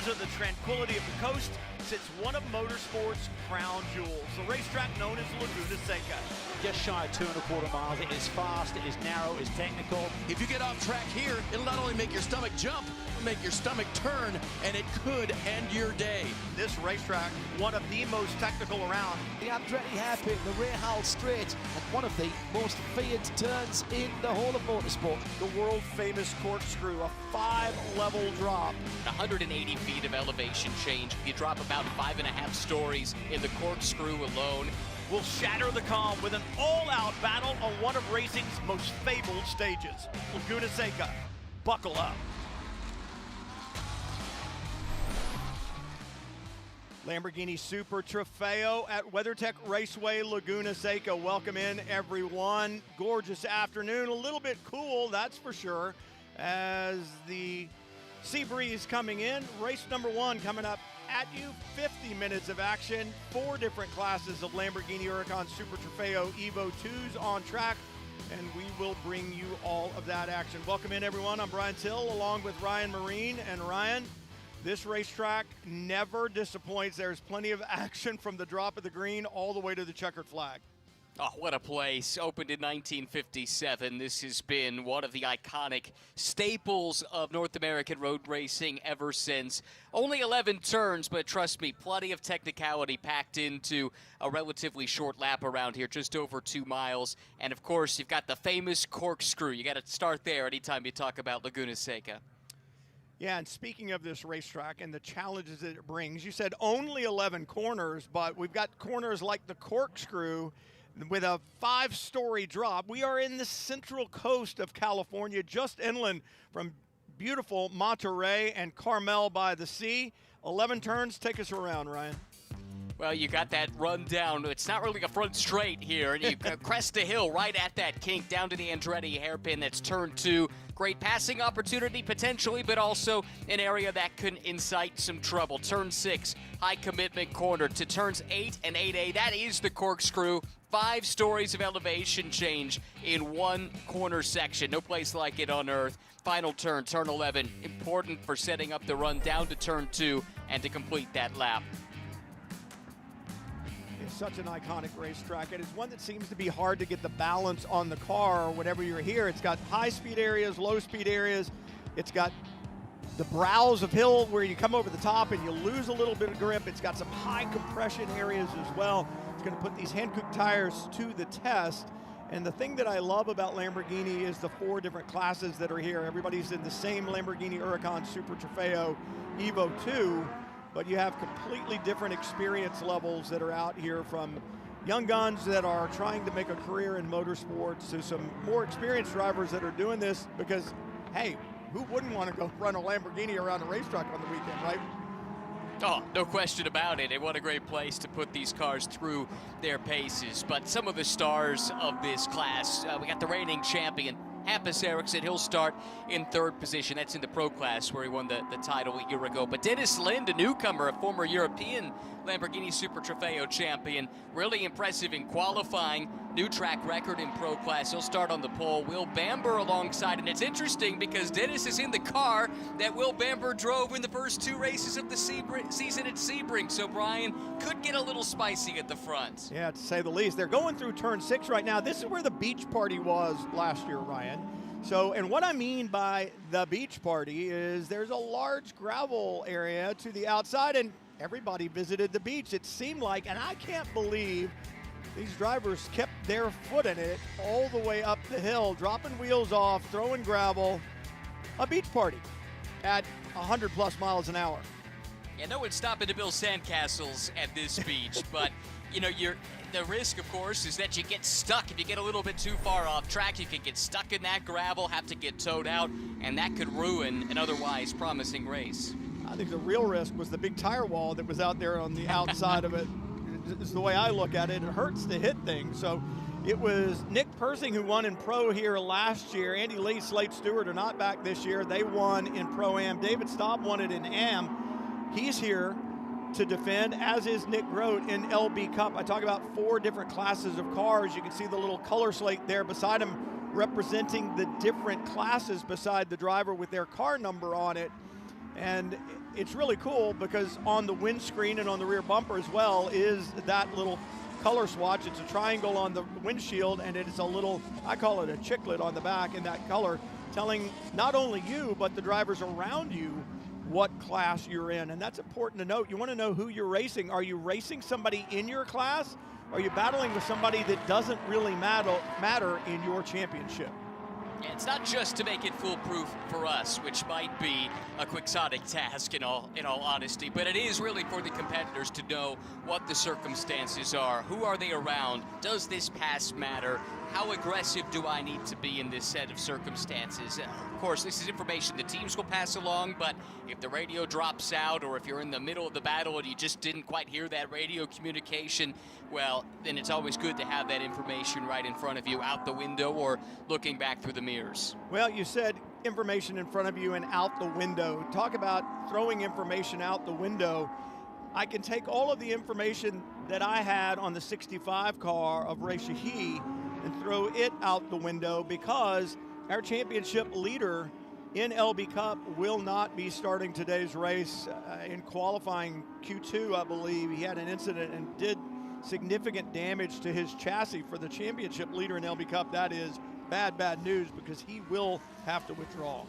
of the tranquility of the coast sits one of motorsport's crown jewels, the racetrack known as Laguna Seca. Just shy of 2.25 miles. It is fast, it is narrow, it is technical. If you get off track here, it'll not only make your stomach jump, it'll make your stomach turn, and it could end your day. This racetrack, one of the most technical around. The Andretti hairpin, the rear hull straight, and one of the most feared turns in the whole of motorsport. The world famous corkscrew, a 5-level drop. 180 feet of elevation change. You drop about 5.5 stories in the corkscrew alone. Will shatter the calm with an all-out battle on one of racing's most fabled stages. Laguna Seca, buckle up. Lamborghini Super Trofeo at WeatherTech Raceway, Laguna Seca. Welcome in, everyone. Gorgeous afternoon, a little bit cool, that's for sure, as the sea breeze coming in. Race number 1 coming up at you. 50 minutes of action, 4 different classes of Lamborghini Huracan Super Trofeo Evo 2s on track, and we will bring you all of that action. Welcome in, everyone. I'm Brian Till, along with Ryan Marine. And Ryan, this racetrack never disappoints. There's plenty of action from the drop of the green all the way to the checkered flag. Oh, what a place. Opened in 1957. This has been one of the iconic staples of North American road racing ever since. Only 11 turns, but trust me, plenty of technicality packed into a relatively short lap around here, just over 2 miles. And of course, you've got the famous corkscrew. You got to start there anytime you talk about Laguna Seca. Yeah, and speaking of this racetrack and the challenges that it brings, you said only 11 corners, but we've got corners like the corkscrew with a 5-story drop. We are in the central coast of California, just inland from beautiful Monterey and Carmel by the sea. 11 turns. Take us around, Ryan. Well, you got that run down. It's not really a front straight here, and you crest a hill right at that kink down to the Andretti hairpin. That's turn 2. Great passing opportunity potentially, but also an area that can incite some trouble. Turn 6, high commitment corner to turns 8 and 8A. That is the corkscrew. 5 stories of elevation change in one corner section. No place like it on earth. Final turn, turn 11. Important for setting up the run down to turn 2 and to complete that lap. It's such an iconic racetrack. It is one that seems to be hard to get the balance on the car whenever you're here. It's got high-speed areas, low-speed areas. It's got the brows of hill where you come over the top and you lose a little bit of grip. It's got some high compression areas as well. It's going to put these Hankook tires to the test. And the thing that I love about Lamborghini is the 4 different classes that are here. Everybody's in the same Lamborghini Huracan Super Trofeo Evo 2, but you have completely different experience levels that are out here, from young guns that are trying to make a career in motorsports to some more experienced drivers that are doing this because, hey, who wouldn't want to go run a Lamborghini around a racetrack on the weekend, right? Oh, no question about it. And what a great place to put these cars through their paces. But some of the stars of this class, we got the reigning champion, Hampus Eriksson. He'll start in 3rd position. That's in the pro class where he won the title a year ago. But Dennis Lind, a newcomer, a former European Lamborghini Super Trofeo champion, really impressive in qualifying. New track record in pro class. He'll start on the pole. Will Bamber alongside. And it's interesting because Dennis is in the car that Will Bamber drove in the first 2 races of the season at Sebring. So Brian could get a little spicy at the front. Yeah, to say the least. They're going through turn 6 right now. This is where the beach party was last year, Ryan. So, and what I mean by the beach party is there's a large gravel area to the outside, and everybody visited the beach, it seemed like, and I can't believe these drivers kept their foot in it all the way up the hill, dropping wheels off, throwing gravel. A beach party at 100+ miles an hour. Yeah, no one's stopping to build sandcastles at this beach, but you know, the risk, of course, is that you get stuck. If you get a little bit too far off track, you can get stuck in that gravel, have to get towed out, and that could ruin an otherwise promising race. I think the real risk was the big tire wall that was out there on the outside of it. Is the way I look at it. It hurts to hit things. So it was Nick Persing who won in pro here last year. Andy Lee, Slade Stewart are not back this year. They won in Pro-Am. David Staub won it in Am. He's here to defend, as is Nick Grote in LB Cup. I talk about 4 different classes of cars. You can see the little color slate there beside him representing the different classes beside the driver with their car number on it. And it's really cool because on the windscreen and on the rear bumper as well is that little color swatch. It's a triangle on the windshield, and it's a little, I call it a chiclet on the back in that color, telling not only you, but the drivers around you what class you're in. And that's important to note. You want to know who you're racing. Are you racing somebody in your class? Are you battling with somebody that doesn't really matter in your championship? And it's not just to make it foolproof for us, which might be a quixotic task in all honesty, but it is really for the competitors to know what the circumstances are. Who are they around? Does this pass matter? How aggressive do I need to be in this set of circumstances? Of course, this is information the teams will pass along, but if the radio drops out or if you're in the middle of the battle and you just didn't quite hear that radio communication, well, then it's always good to have that information right in front of you, out the window or looking back through the mirrors. Well, you said information in front of you and out the window. Talk about throwing information out the window. I can take all of the information that I had on the 65 car of Ray Shahi and throw it out the window because our championship leader in LB Cup will not be starting today's race. In qualifying Q2, I believe, he had an incident and did significant damage to his chassis. For the championship leader in LB Cup, that is bad news because he will have to withdraw.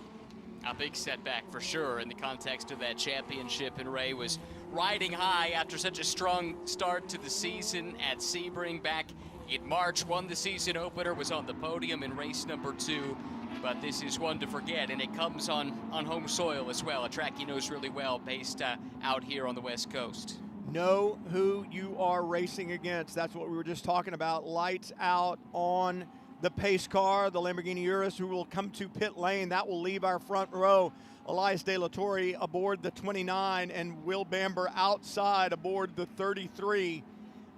A big setback for sure in the context of that championship, and Ray was riding high after such a strong start to the season at Sebring back in March. Won the season opener, was on the podium in race number 2, but this is one to forget, and it comes on home soil as well, a track he knows really well based out here on the West Coast. Know who you are racing against. That's what we were just talking about. Lights out on the pace car, the Lamborghini Urus, who will come to pit lane. That will leave our front row. Elias De La Torre aboard the 29 and Will Bamber outside aboard the 33.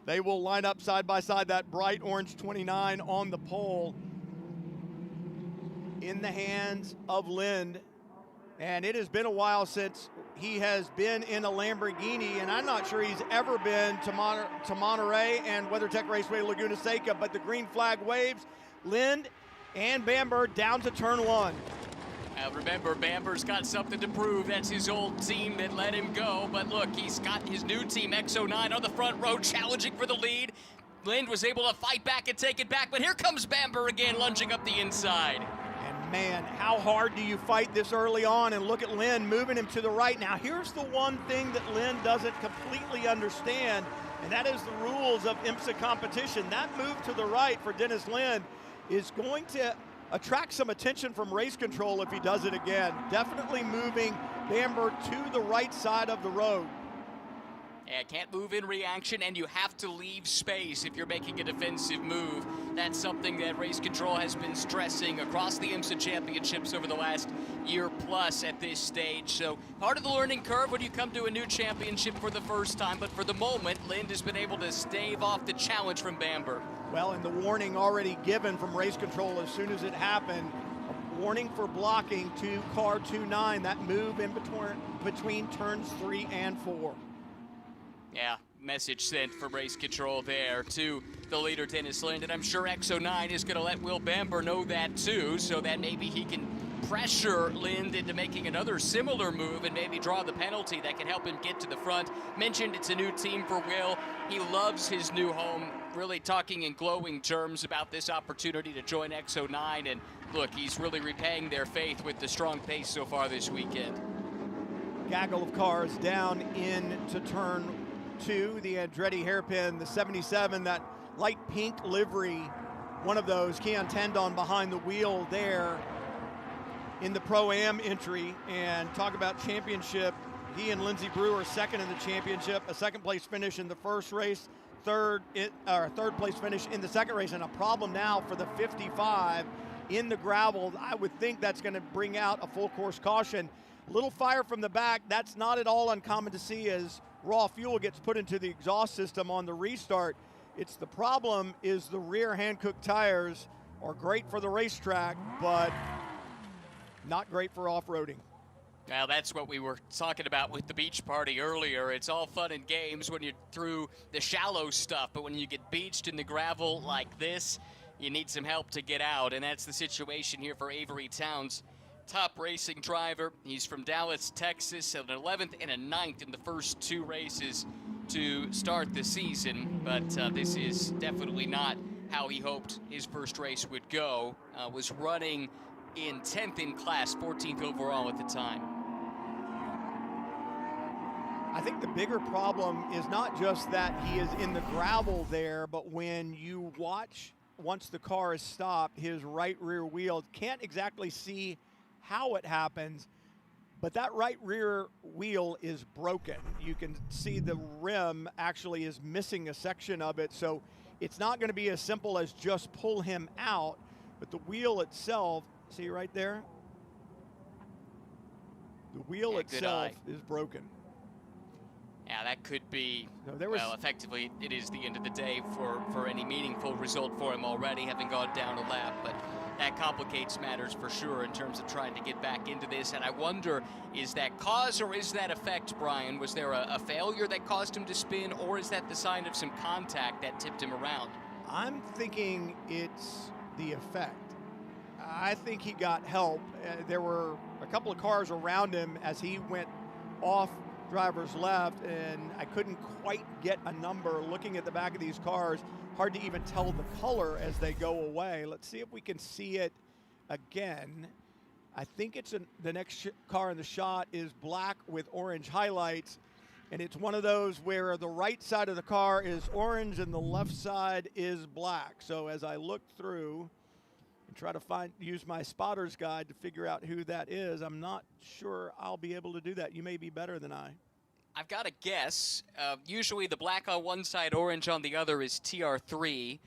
They will line up side by side, that bright orange 29 on the pole in the hands of Lind. And it has been a while since he has been in a Lamborghini, and I'm not sure he's ever been to Monterey and WeatherTech Raceway Laguna Seca, but the green flag waves. Lind and Bamber down to turn 1. Remember, Bamber's got something to prove. That's his old team that let him go. But look, he's got his new team, X09, on the front row, challenging for the lead. Lind was able to fight back and take it back, but here comes Bamber again, lunging up the inside. And man, how hard do you fight this early on? And look at Lind moving him to the right. Now, here's the one thing that Lind doesn't completely understand, and that is the rules of IMSA competition. That move to the right for Dennis Lind is going to attract some attention from race control if he does it again. Definitely moving Bamber to the right side of the road. Yeah, can't move in reaction, and you have to leave space if you're making a defensive move. That's something that race control has been stressing across the IMSA championships over the last year plus at this stage. So part of the learning curve when you come to a new championship for the first time, but for the moment, Lind has been able to stave off the challenge from Bamber. Well, and the warning already given from race control as soon as it happened, a warning for blocking to car 29, that move in between turns 3 and 4. Yeah, message sent from race control there to the leader, Dennis Lind, and I'm sure X09 is going to let Will Bamber know that too, so that maybe he can pressure Lind into making another similar move and maybe draw the penalty that can help him get to the front. Mentioned it's a new team for Will. He loves his new home, really talking in glowing terms about this opportunity to join X09, and look, he's really repaying their faith with the strong pace so far this weekend. Gaggle of cars down into turn 2, the Andretti hairpin, the 77, that light pink livery, one of those, Keon Tendon behind the wheel there in the Pro-Am entry. And talk about championship, he and Lindsey Brewer second in the championship, a second place finish in the first race, third place finish in the second race, and a problem now for the 55 in the gravel. I would think that's going to bring out a full course caution. Little fire from the back, that's not at all uncommon to see as raw fuel gets put into the exhaust system on the restart. It's the problem is the rear hand-cooked tires are great for the racetrack, but not great for off-roading. Well, that's what we were talking about with the beach party earlier. It's all fun and games when you're through the shallow stuff, but when you get beached in the gravel like this, you need some help to get out, and that's the situation here for Avery Towns' top racing driver. He's from Dallas, Texas, an 11th and a 9th in the first 2 races to start the season, but this is definitely not how he hoped his first race would go. Was running in 10th in class, 14th overall at the time. I think the bigger problem is not just that he is in the gravel there, but when you watch, once the car is stopped, his right rear wheel, can't exactly see how it happens, but that right rear wheel is broken. You can see the rim actually is missing a section of it, so it's not going to be as simple as just pull him out, but the wheel itself, see right there? The wheel itself is broken. Yeah, that could be, No, well, effectively, it is the end of the day for any meaningful result for him already, having gone down a lap, but that complicates matters for sure in terms of trying to get back into this. And I wonder, is that cause or is that effect, Brian? Was there a failure that caused him to spin, or is that the sign of some contact that tipped him around? I'm thinking it's the effect. I think he got help. There were a couple of cars around him as he went off driver's left, and I couldn't quite get a number. Looking at the back of these cars, hard to even tell the color as they go away. Let's see if we can see it again. I think it's the next car in the shot is black with orange highlights, and it's one of those where the right side of the car is orange and the left side is black. So as I look through and try to use my spotter's guide to figure out who that is, I'm not sure I'll be able to do that. You may be better than I. I've got a guess. Usually the black on one side, orange on the other is TR3,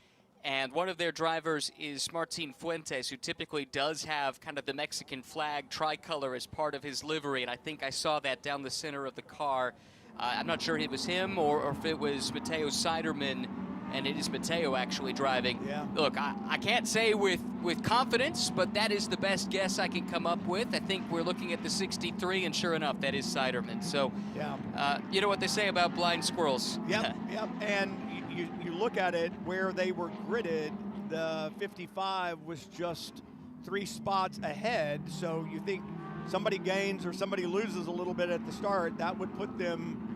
and one of their drivers is Martin Fuentes, who typically does have kind of the Mexican flag tricolor as part of his livery, and I think I saw that down the center of the car. I'm not sure if it was him or if it was Mateo Siderman, and it is Mateo actually driving. Yeah. Look, I can't say with confidence, but that is the best guess I can come up with. I think we're looking at the 63, and sure enough, that is Siderman. So, yeah. you know what they say about blind squirrels. Yep, yep. And you look at it where they were gridded, the 55 was just 3 spots ahead. So you think somebody gains or somebody loses a little bit at the start, that would put them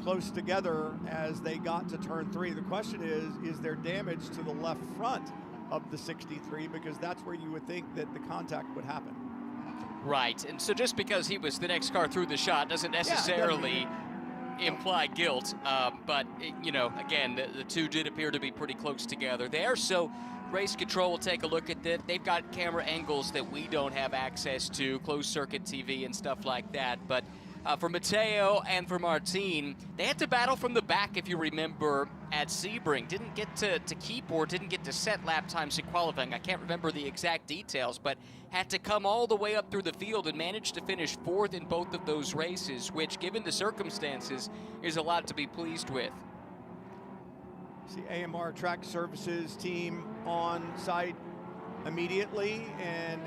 close together as they got to turn 3. The question is there damage to the left front of the 63, because that's where you would think that the contact would happen. Right, and so just because he was the next car through the shot doesn't necessarily imply guilt, but you know, again, the two did appear to be pretty close together there. So race control will take a look at that. They've got camera angles that we don't have access to, closed circuit TV and stuff like that, but for Mateo and for Martin, they had to battle from the back, if you remember, at Sebring. Didn't get to keep or didn't get to set lap times in qualifying. I can't remember the exact details, but had to come all the way up through the field and managed to finish 4th in both of those races, which, given the circumstances, is a lot to be pleased with. See AMR Track Services team on site immediately, and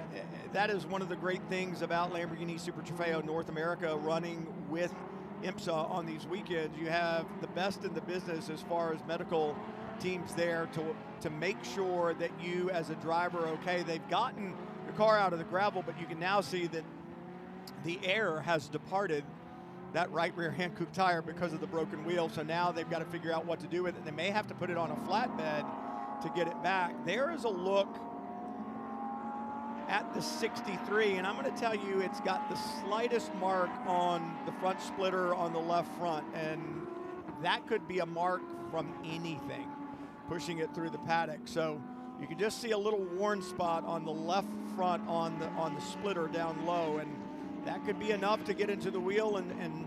that is one of the great things about Lamborghini Super Trofeo North America running with IMSA on these weekends. You have the best in the business as far as medical teams there to make sure that you as a driver, okay, they've gotten the car out of the gravel, but you can now see that the air has departed that right rear hand coupe tire because of the broken wheel. So now they've got to figure out what to do with it. They may have to put it on a flatbed to get it back. There is a look at the 63, and I'm going to tell you it's got the slightest mark on the front splitter on the left front, and that could be a mark from anything pushing it through the paddock. So you can just see a little worn spot on the left front on the splitter down low, and that could be enough to get into the wheel and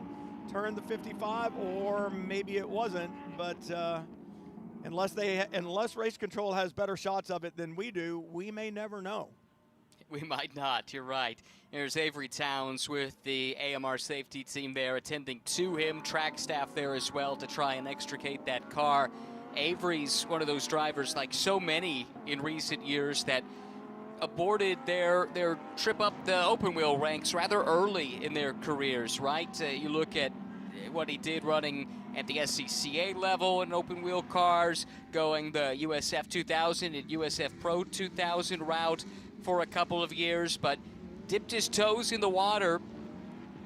turn the 55, or maybe it wasn't, but unless race control has better shots of it than we do, we may never know. We might not, you're right. There's Avery Towns with the AMR safety team there attending to him, track staff there as well to try and extricate that car. Avery's one of those drivers, like so many in recent years, that aborted their trip up the open wheel ranks rather early in their careers, right? You look at what he did running at the SCCA level in open wheel cars, going the USF 2000 and USF Pro 2000 route for a couple of years, but dipped his toes in the water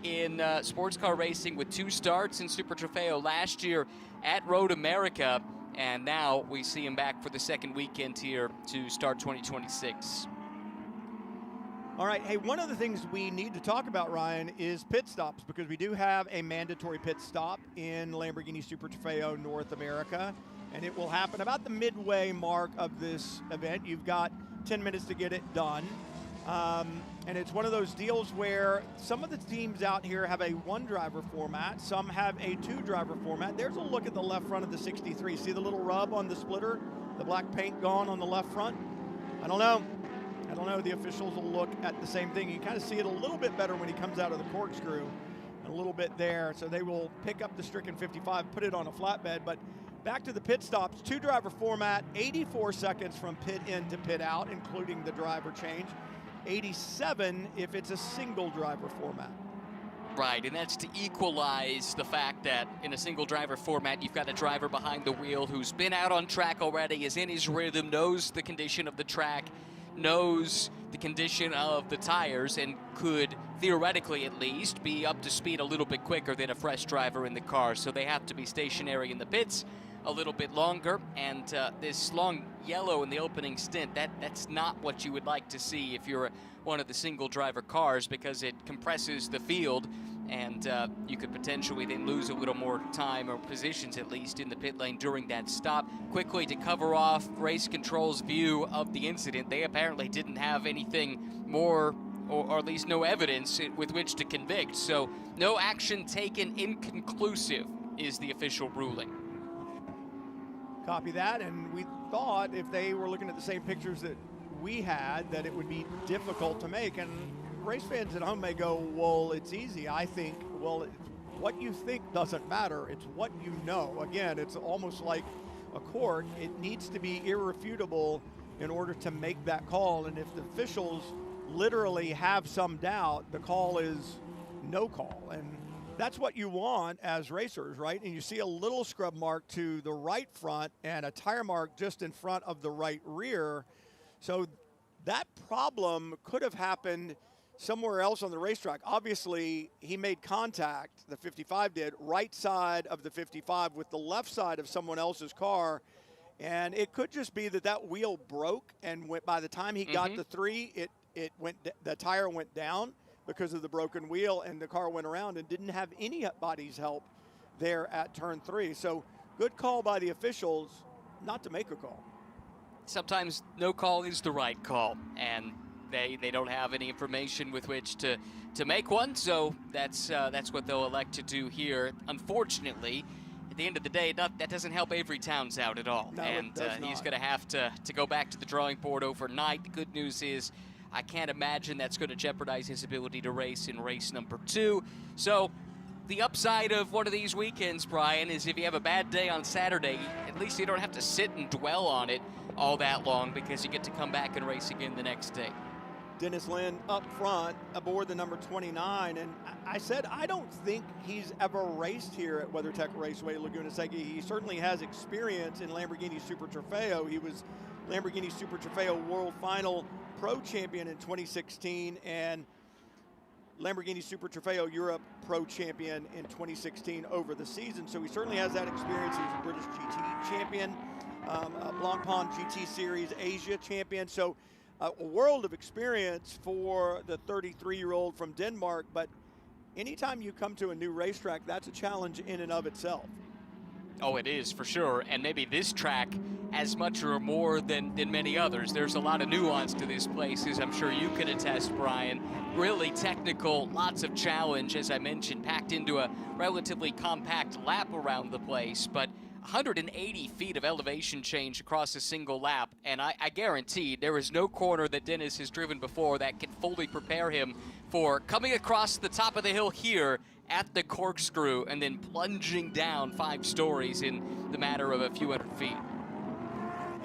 in sports car racing with 2 starts in Super Trofeo last year at Road America, and now we see him back for the second weekend here to start 2026. All right, hey, one of the things we need to talk about, Ryan, is pit stops, because we do have a mandatory pit stop in Lamborghini Super Trofeo North America, and it will happen about the midway mark of this event. You've got 10 minutes to get it done. And it's one of those deals where some of the teams out here have a 1-driver format, some have a 2-driver format. There's a look at the left front of the 63. See the little rub on the splitter? The black paint gone on the left front? I don't know. The officials will look at the same thing. You kind of see it a little bit better when he comes out of the corkscrew, and a little bit there. So they will pick up the stricken 55, put it on a flatbed. But back to the pit stops, 2-driver format, 84 seconds from pit in to pit out, including the driver change. 87 if it's a single driver format. Right, and that's to equalize the fact that in a single driver format, you've got a driver behind the wheel who's been out on track already, is in his rhythm, knows the condition of the track, knows the condition of the tires, and could theoretically at least be up to speed a little bit quicker than a fresh driver in the car. So they have to be stationary in the pits a little bit longer, and this long yellow in the opening stint, that's not what you would like to see if you're one of the single driver cars, because it compresses the field, and you could potentially then lose a little more time, or positions at least, in the pit lane during that stop. Quickly, to cover off race control's view of the incident, they apparently didn't have anything more, or at least no evidence with which to convict, so no action taken, inconclusive is the official ruling. Copy that, and we thought if they were looking at the same pictures that we had, that it would be difficult to make. And race fans at home may go, well, it's easy. I think, well, what you think doesn't matter. It's what you know. Again, it's almost like a court. It needs to be irrefutable in order to make that call. And if the officials literally have some doubt, the call is no call. And that's what you want as racers, right? And you see a little scrub mark to the right front and a tire mark just in front of the right rear. So that problem could have happened somewhere else on the racetrack. Obviously, he made contact, the 55 did, right side of the 55 with the left side of someone else's car. And it could just be that that wheel broke, and by the time he got to 3, the tire went down because of the broken wheel, and the car went around and didn't have anybody's help there at turn 3. So good call by the officials not to make a call. Sometimes no call is the right call, and they don't have any information with which to make one, so that's what they'll elect to do here. Unfortunately, at the end of the day, that doesn't help Avery Towns out at all, no, and he's going to have to go back to the drawing board overnight. The good news is I can't imagine that's going to jeopardize his ability to race in race number 2. So the upside of one of these weekends, Brian, is if you have a bad day on Saturday, at least you don't have to sit and dwell on it all that long, because you get to come back and race again the next day. Dennis Lynn up front aboard the number 29, and I said I don't think he's ever raced here at WeatherTech Raceway Laguna Seca. He certainly has experience in Lamborghini Super Trofeo. He was Lamborghini Super Trofeo World Final Pro Champion in 2016 and Lamborghini Super Trofeo Europe Pro Champion in 2016 over the season. So he certainly has that experience. He's a British GT champion, Blancpain GT Series Asia champion. So a world of experience for the 33-year-old from Denmark. But anytime you come to a new racetrack, that's a challenge in and of itself. Oh, it is, for sure. And maybe this track as much or more than many others. There's a lot of nuance to this place, as I'm sure you can attest, Brian. Really technical, lots of challenge, as I mentioned, packed into a relatively compact lap around the place. But 180 feet of elevation change across a single lap, and I guarantee there is no corner that Dennis has driven before that can fully prepare him for coming across the top of the hill here at the corkscrew and then plunging down 5 stories in the matter of a few hundred feet.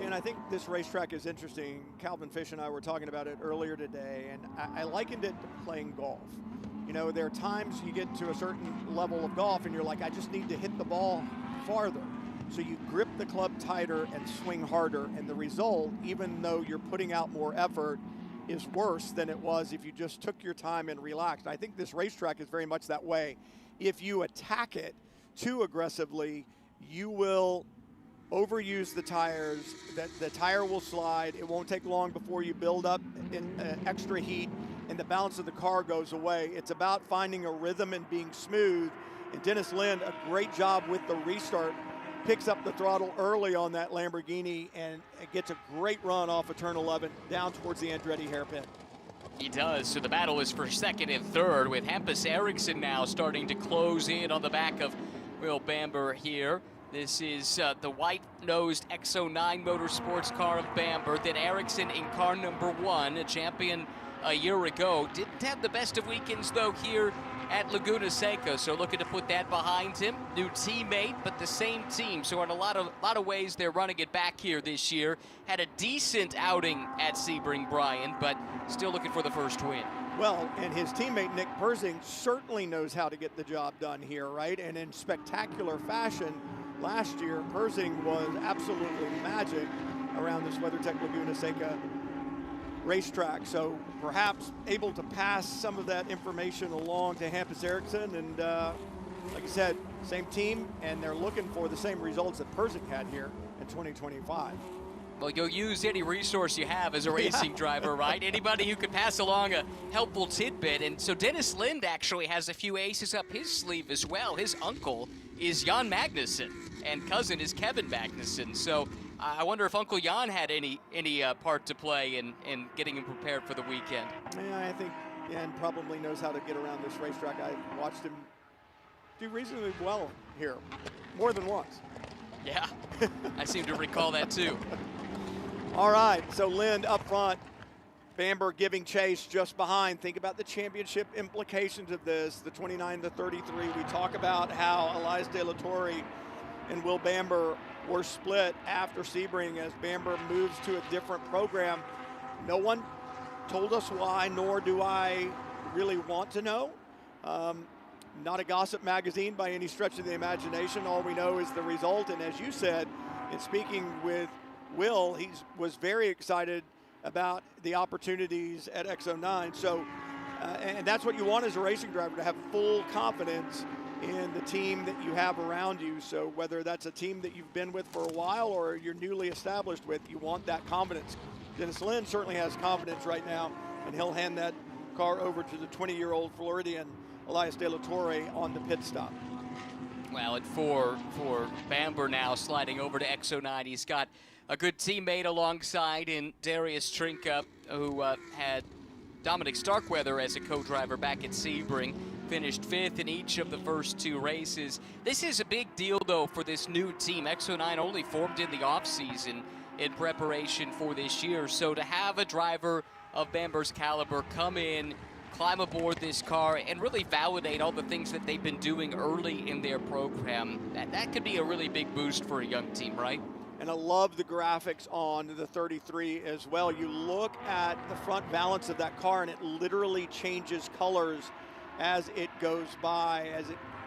And I think this racetrack is interesting. Calvin Fish and I were talking about it earlier today, and I likened it to playing golf. You know, there are times you get to a certain level of golf and you're like, I just need to hit the ball farther. So you grip the club tighter and swing harder, and the result, even though you're putting out more effort, is worse than it was if you just took your time and relaxed. I think this racetrack is very much that way. If you attack it too aggressively, you will overuse the tires, that the tire will slide. It won't take long before you build up extra heat and the balance of the car goes away. It's about finding a rhythm and being smooth. And Dennis Lind, a great job with the restart, picks up the throttle early on that Lamborghini and gets a great run off of turn 11 down towards the Andretti hairpin. He does. So the battle is for second and third, with Hampus Eriksson now starting to close in on the back of Will Bamber here. This is the white-nosed X09 Motorsports car of Bamber. Then Eriksson in car number 1, a champion a year ago. Didn't have the best of weekends, though, here at Laguna Seca, so looking to put that behind him. New teammate, but the same team. So in a lot of ways, they're running it back here this year. Had a decent outing at Sebring, Brian, but still looking for the first win. Well, and his teammate Nick Persing certainly knows how to get the job done here, right? And in spectacular fashion, last year, Persing was absolutely magic around this WeatherTech Laguna Seca racetrack. So perhaps able to pass some of that information along to Hampus Eriksson. And like I said, same team, and they're looking for the same results that Persing had here in 2025. Well, you'll use any resource you have as a racing driver, right? Anybody who could pass along a helpful tidbit. And so Dennis Lind actually has a few aces up his sleeve as well. His uncle is Jan Magnussen, and cousin is Kevin Magnussen. So I wonder if Uncle Jan had any part to play in getting him prepared for the weekend. Yeah, I think Jan probably knows how to get around this racetrack. I watched him do reasonably well here, more than once. Yeah, I seem to recall that too. All right, so Lind up front, Bamber giving chase just behind. Think about the championship implications of this, the 29 to 33. We talk about how Elias De La Torre and Will Bamber were split after Sebring as Bamber moves to a different program. No one told us why, nor do I really want to know. Not a gossip magazine by any stretch of the imagination. All we know is the result. And as you said, in speaking with Will, he was very excited about the opportunities at X09. So, and that's what you want as a racing driver, to have full confidence in the team that you have around you. So whether that's a team that you've been with for a while or you're newly established with, you want that confidence. Dennis Lind certainly has confidence right now, and he'll hand that car over to the 20-year-old Floridian Elias De La Torre on the pit stop. Well, and for Bamber now sliding over to X09, he's got a good teammate alongside in Darius Trinka, who had Dominic Starkweather as a co-driver back at Sebring, finished 5th in each of the first 2 races. This is a big deal, though, for this new team. X09 only formed in the offseason in preparation for this year, so to have a driver of Bamber's caliber come in, climb aboard this car, and really validate all the things that they've been doing early in their program, that could be a really big boost for a young team, right? And I love the graphics on the 33 as well. You look at the front balance of that car, and it literally changes colors as it goes by.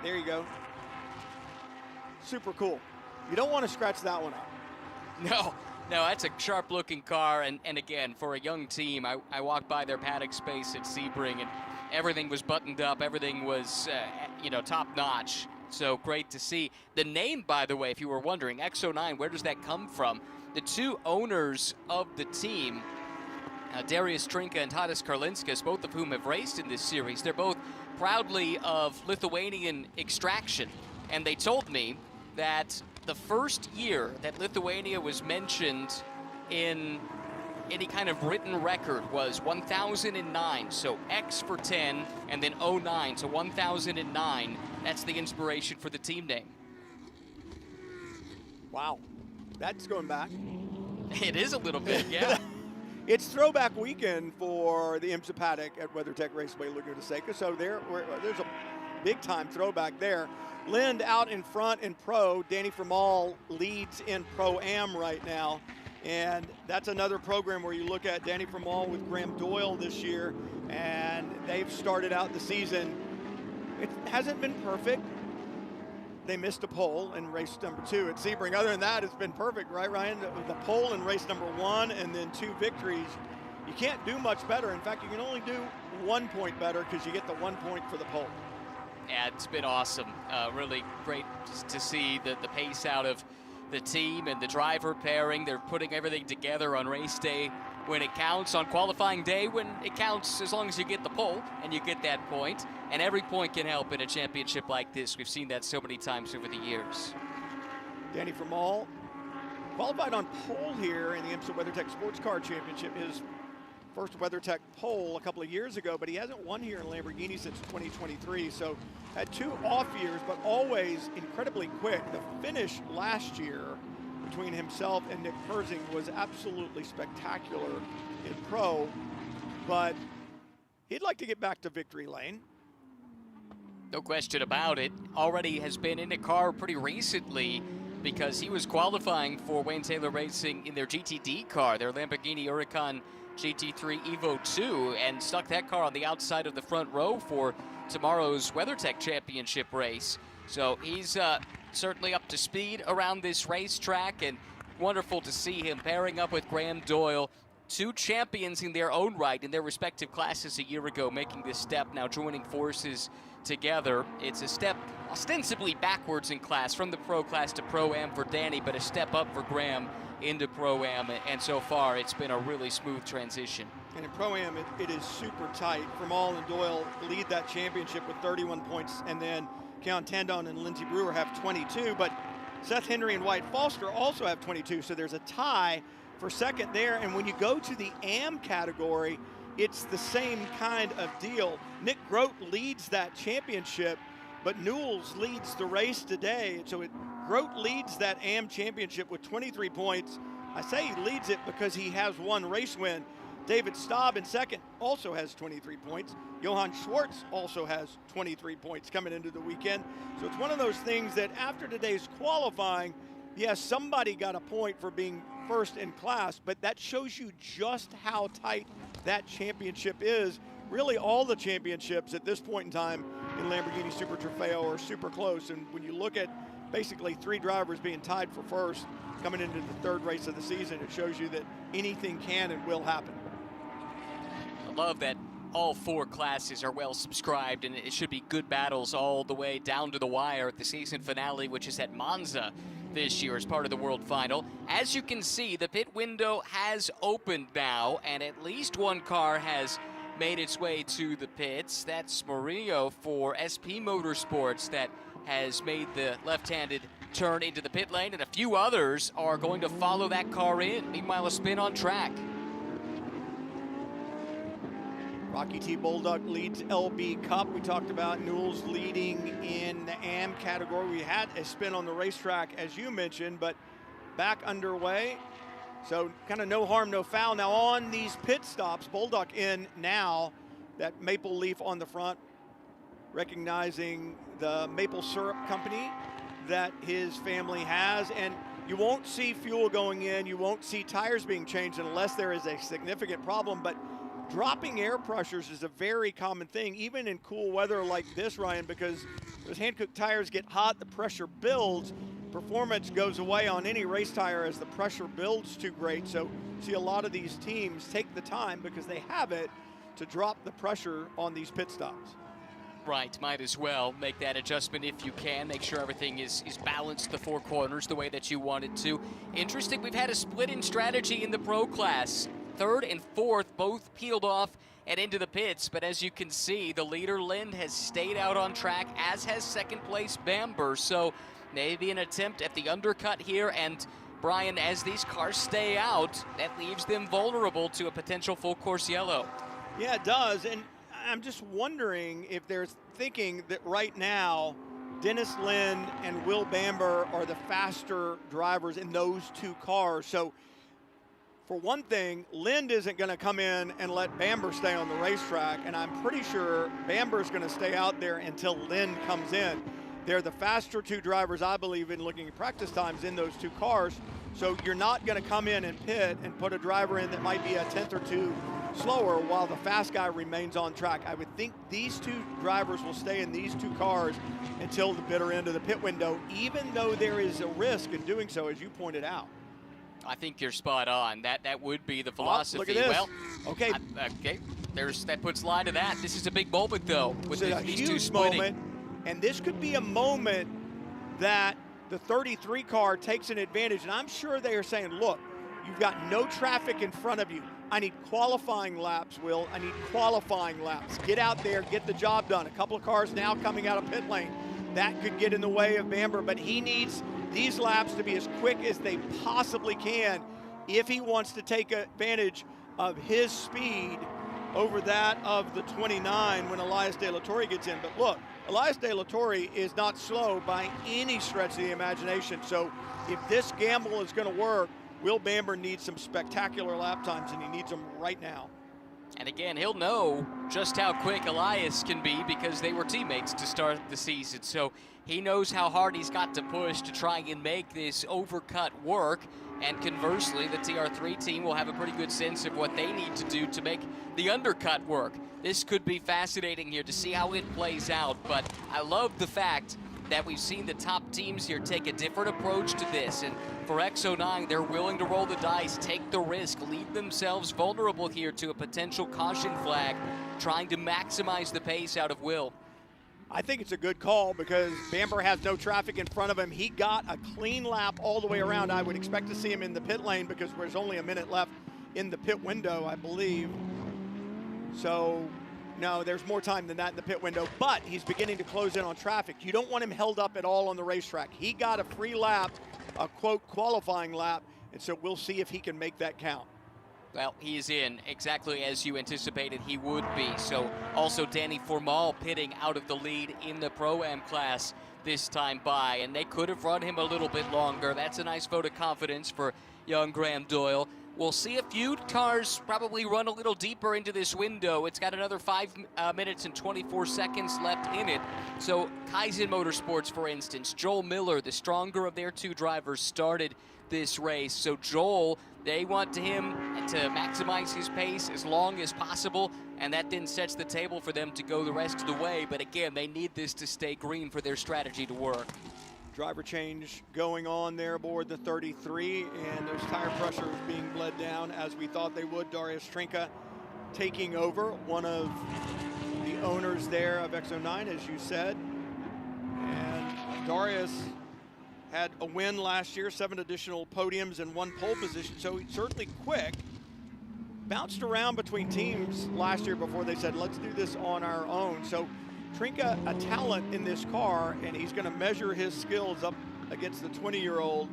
There you go. Super cool. You don't want to scratch that one up. No, that's a sharp-looking car, and again, for a young team, I walked by their paddock space at Sebring, and everything was buttoned up, everything was, top-notch. So great to see. The name, by the way, if you were wondering, X09, where does that come from? The 2 owners of the team, Darius Trinka and Tadas Karlinskas, both of whom have raced in this series, they're both proudly of Lithuanian extraction. And they told me that the first year that Lithuania was mentioned in any kind of written record was 1009. So X for 10, and then 09, so 1009. That's the inspiration for the team name. Wow, that's going back. It is a little bit, yeah. It's throwback weekend for the IMSA paddock at WeatherTech Raceway Laguna Seca, so there's a big-time throwback there. Lind out in front in Pro. Danny Formal leads in Pro-Am right now, and that's another program where you look at Danny Formal with Graham Doyle this year, and they've started out the season. It hasn't been perfect. They missed a pole in race number 2 at Sebring. Other than that, it's been perfect, right, Ryan? The pole in race number 1 and then 2 victories you can't do much better. In fact, you can only do 1 point better because you get the 1 point for the pole. Yeah, it's been awesome. Really great to see the pace out of the team and the driver pairing. They're putting everything together on race day when it counts, on qualifying day when it counts, as long as you get the pole and you get that point. And every point can help in a championship like this. We've seen that so many times over the years. Danny Vermael qualified on pole here in the IMSA WeatherTech Sports Car Championship. His first WeatherTech pole a couple of years ago, but he hasn't won here in Lamborghini since 2023. So had 2 off years, but always incredibly quick. The finish last year between himself and Nick Persing was absolutely spectacular in pro, but he'd like to get back to victory lane. No question about it. Already has been in a car pretty recently because he was qualifying for Wayne Taylor Racing in their GTD car, their Lamborghini Huracan GT3 Evo 2, and stuck that car on the outside of the front row for tomorrow's WeatherTech Championship race. So he's certainly up to speed around this racetrack, and wonderful to see him pairing up with Graham Doyle, 2 champions in their own right in their respective classes a year ago, making this step, now joining forces together. It's a step ostensibly backwards in class, from the pro class to Pro-Am for Danny, but a step up for Graham into Pro-Am, and so far it's been a really smooth transition. And in Pro-Am, it is super tight. Vermael and Doyle lead that championship with 31 points, and then Keon Tandon and Lindsey Brewer have 22, but Seth Henry and Wyatt Foster also have 22, so there's a tie for second there. And when you go to the AM category, it's the same kind of deal. Nick Grote leads that championship, but Newells leads the race today. So Grote leads that AM championship with 23 points. I say he leads it because he has 1 race win. David Staub in second also has 23 points. Johann Schwartz also has 23 points coming into the weekend. So it's one of those things that after today's qualifying, yes, somebody got a point for being first in class, but that shows you just how tight that championship is. Really, all the championships at this point in time in Lamborghini Super Trofeo are super close. And when you look at basically 3 drivers being tied for first coming into the 3rd race of the season, it shows you that anything can and will happen. I love that all 4 classes are well subscribed, and it should be good battles all the way down to the wire at the season finale, which is at Monza this year as part of the World Final. As you can see, the pit window has opened now, and at least 1 car has made its way to the pits. That's Murillo for SP Motorsports that has made the left-handed turn into the pit lane, and a few others are going to follow that car in. Meanwhile, a spin on track. Rocky T. Bolduc leads LB Cup. We talked about Newells leading in the AM category. We had a spin on the racetrack, as you mentioned, but back underway. So kind of no harm, no foul. Now on these pit stops, Bolduc in now, that maple leaf on the front, recognizing the maple syrup company that his family has. And you won't see fuel going in, you won't see tires being changed unless there is a significant problem, but dropping air pressures is a very common thing, even in cool weather like this, Ryan, because those hand-cooked tires get hot, the pressure builds, performance goes away on any race tire as the pressure builds too great. So see a lot of these teams take the time, because they have it, to drop the pressure on these pit stops. Right, might as well make that adjustment if you can. Make sure everything is balanced, the 4 corners, the way that you want it to. Interesting, we've had a split in strategy in the pro class. 3rd and 4th both peeled off and into the pits, but as you can see, the leader Lind has stayed out on track, as has 2nd place Bamber. So maybe an attempt at the undercut here, and Brian, as these cars stay out, that leaves them vulnerable to a potential full course yellow. Yeah, it does, and I'm just wondering if they're thinking that right now Dennis Lind and Will Bamber are the faster drivers in those 2 cars. So for one thing, Lind isn't going to come in and let Bamber stay on the racetrack, and I'm pretty sure Bamber's going to stay out there until Lind comes in. They're the faster 2 drivers, I believe, in looking at practice times in those 2 cars. So you're not going to come in and pit and put a driver in that might be a 10th or 2 slower while the fast guy remains on track. I would think these 2 drivers will stay in these 2 cars until the bitter end of the pit window, even though there is a risk in doing so, as you pointed out. I think you're spot on. That would be the philosophy. Look at this. Well, okay. Okay. That puts lie to that. This is a big moment, though, with It's a these two huge splitting. moment, and this could be a moment that the 33 car takes an advantage. And I'm sure they are saying, look, you've got no traffic in front of you. I need qualifying laps, Will. I need qualifying laps. Get out there, get the job done. A couple of cars now coming out of pit lane. That could get in the way of Bamber, but he needs these laps to be as quick as they possibly can if he wants to take advantage of his speed over that of the 29 when Elias De La Torre gets in. But look, Elias De La Torre is not slow by any stretch of the imagination. So if this gamble is going to work, Will Bamber needs some spectacular lap times, and he needs them right now. And again, he'll know just how quick Elias can be because they were teammates to start the season. So he knows how hard he's got to push to try and make this overcut work. And conversely, the TR3 team will have a pretty good sense of what they need to do to make the undercut work. This could be fascinating here to see how it plays out. But I love the fact that we've seen the top teams here take a different approach to this. And for X09, they're willing to roll the dice, take the risk, leave themselves vulnerable here to a potential caution flag, trying to maximize the pace out of Will. I think it's a good call because Bamber has no traffic in front of him. He got a clean lap all the way around. I would expect to see him in the pit lane because there's only a minute left in the pit window, I believe. So, no, there's more time than that in the pit window, but he's beginning to close in on traffic. You don't want him held up at all on the racetrack. He got a free lap, a quote qualifying lap, and so we'll see if he can make that count. Well, he is in exactly as you anticipated he would be. So also Danny Formal pitting out of the lead in the Pro-Am class this time by, and they could have run him a little bit longer. That's a nice vote of confidence for young Graham Doyle. We'll see a few cars probably run a little deeper into this window. It's got another 5 minutes and 24 seconds left in it. So Kaizen Motorsports, for instance, Joel Miller, the stronger of their two drivers, started this race. So Joel, they want him to maximize his pace as long as possible, and that then sets the table for them to go the rest of the way. But again, they need this to stay green for their strategy to work. Driver change going on there aboard the 33, and those tire pressures being bled down as we thought they would. Darius Trinka taking over, one of the owners there of X09, as you said. And Darius had a win last year, 7 additional podiums and 1 pole position, so he's certainly quick. Bounced around between teams last year before they said, let's do this on our own. So Trinka, a talent in this car, and he's going to measure his skills up against the 20-year-old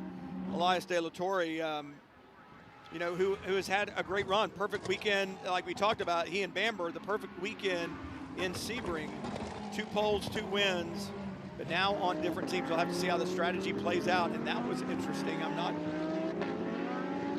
Elias De La Torre, you know, who has had a great run. Perfect weekend, like we talked about, he and Bamber, the perfect weekend in Sebring. 2 poles, 2 wins. But now on different teams, we'll have to see how the strategy plays out, and that was interesting. I'm not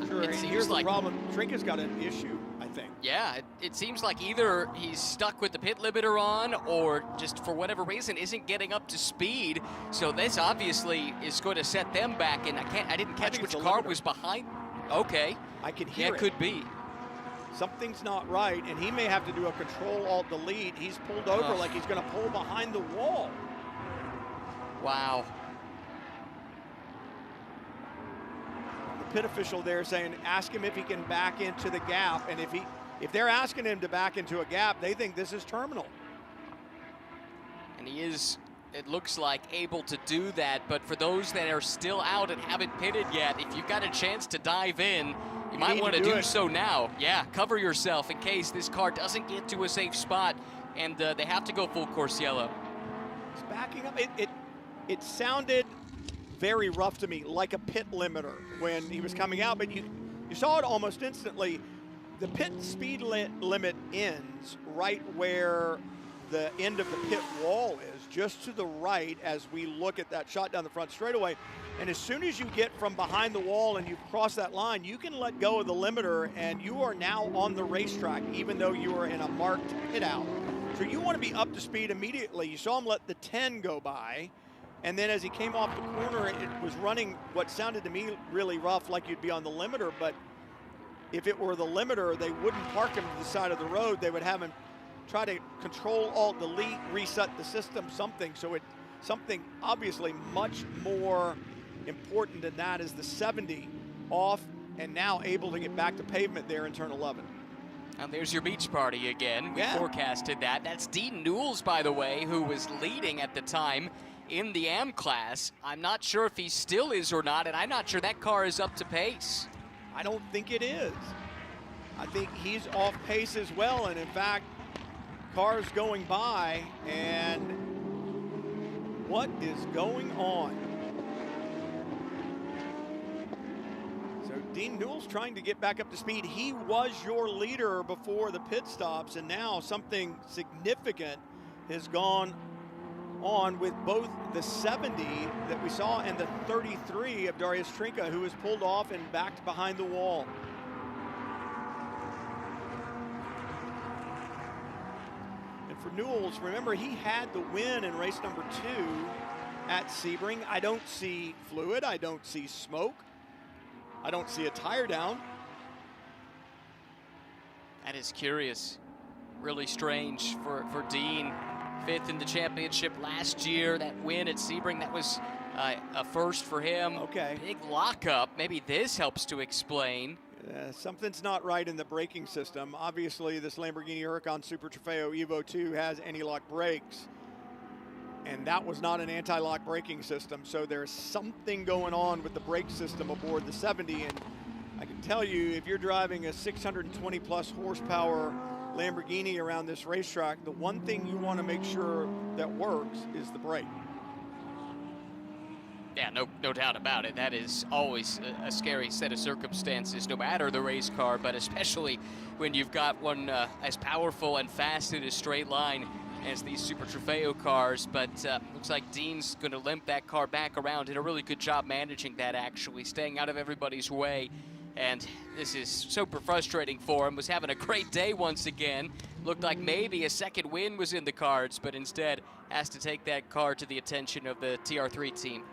sure. Here's the problem. Trinka's got an issue, I think. Yeah, it seems like either he's stuck with the pit limiter on or just for whatever reason isn't getting up to speed. So this obviously is going to set them back, and I didn't catch which car was behind. Okay. I can hear it. Yeah, could be. Something's not right, and he may have to do a Control-Alt-Delete. He's pulled over like he's going to pull behind the wall. Wow. The pit official there saying, ask him if he can back into the gap, and if they're asking him to back into a gap, they think this is terminal. And he is, it looks like, able to do that, but for those that are still out and haven't pitted yet, if you've got a chance to dive in, you might want to do so now. Yeah, cover yourself in case this car doesn't get to a safe spot and they have to go full course yellow. It's backing up. It sounded very rough to me, like a pit limiter when he was coming out, but you saw it almost instantly. The pit speed limit ends right where the end of the pit wall is, just to the right as we look at that shot down the front straightaway. And as soon as you get from behind the wall and you cross that line, you can let go of the limiter and you are now on the racetrack, even though you are in a marked pit out. So you want to be up to speed immediately. You saw him let the 10 go by. And then as he came off the corner, it was running what sounded to me really rough, like you'd be on the limiter. But if it were the limiter, they wouldn't park him to the side of the road. They would have him try to Control-Alt-Delete, reset the system, something. So something obviously much more important than that is the 70 off and now able to get back to pavement there in turn 11. And there's your beach party again. We Yeah. forecasted that. That's Dean Newells, by the way, who was leading at the time in the AM class. I'm not sure if he still is or not, and I'm not sure that car is up to pace. I don't think it is. I think he's off pace as well, and in fact, cars going by, and what is going on? So Dean Newells trying to get back up to speed. He was your leader before the pit stops, and now something significant has gone on with both the 70 that we saw and the 33 of Darius Trinka, who was pulled off and backed behind the wall. And for Newells, remember, he had the win in race number 2 at Sebring. I don't see fluid, I don't see smoke, I don't see a tire down. That is curious. Really strange for Dean. 5th in the championship last year. That win at Sebring, that was a first for him. Okay. Big lockup. Maybe this helps to explain. Something's not right in the braking system. Obviously, this Lamborghini Huracan Super Trofeo Evo 2 has anti-lock brakes, and that was not an anti-lock braking system, so there's something going on with the brake system aboard the 70, and I can tell you, if you're driving a 620 plus horsepower Lamborghini around this racetrack, the one thing you want to make sure that works is the brake. Yeah, no doubt about it. That is always a scary set of circumstances, no matter the race car, but especially when you've got one as powerful and fast in a straight line as these Super Trofeo cars. But looks like Dean's going to limp that car back around. Did a really good job managing that, actually, staying out of everybody's way. And this is super frustrating for him. Was having a great day once again. Looked like maybe a second win was in the cards, but instead has to take that car to the attention of the TR3 team.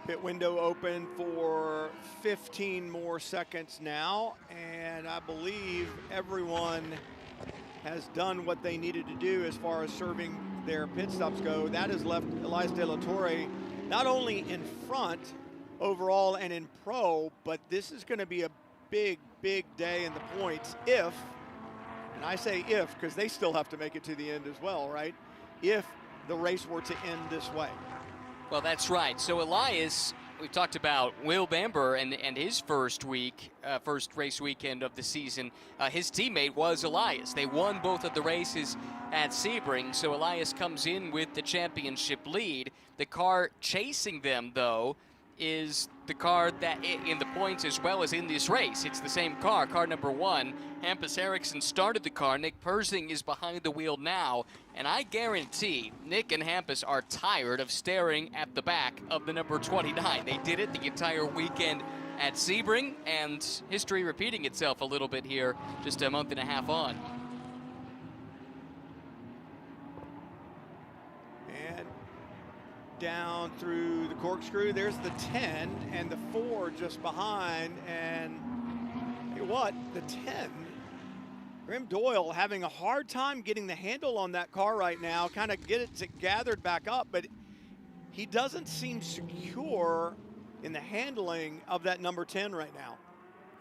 Pit window open for 15 more seconds now, and I believe everyone has done what they needed to do as far as serving their pit stops go. That has left Elias De La Torre not only in front overall and in pro, but this is going to be a big day in the points if, and I say if because they still have to make it to the end as well, right? If the race were to end this way. Well, that's right. So Elias, we talked about Will Bamber and his first race weekend of the season. His teammate was Elias. They won both of the races at Sebring, so Elias comes in with the championship lead. The car chasing them, though, is the car that in the points as well as in this race. It's the same car number 1. Hampus Eriksson started the car. Nick Persing is behind the wheel now, and I guarantee Nick and Hampus are tired of staring at the back of the number 29. They did it the entire weekend at Sebring, and history repeating itself a little bit here just a month and a half on. And down through the corkscrew, there's the 10 and the 4 just behind, and you know what, the 10, Graham Doyle having a hard time getting the handle on that car right now, kind of get it gathered back up, but he doesn't seem secure in the handling of that number 10 right now.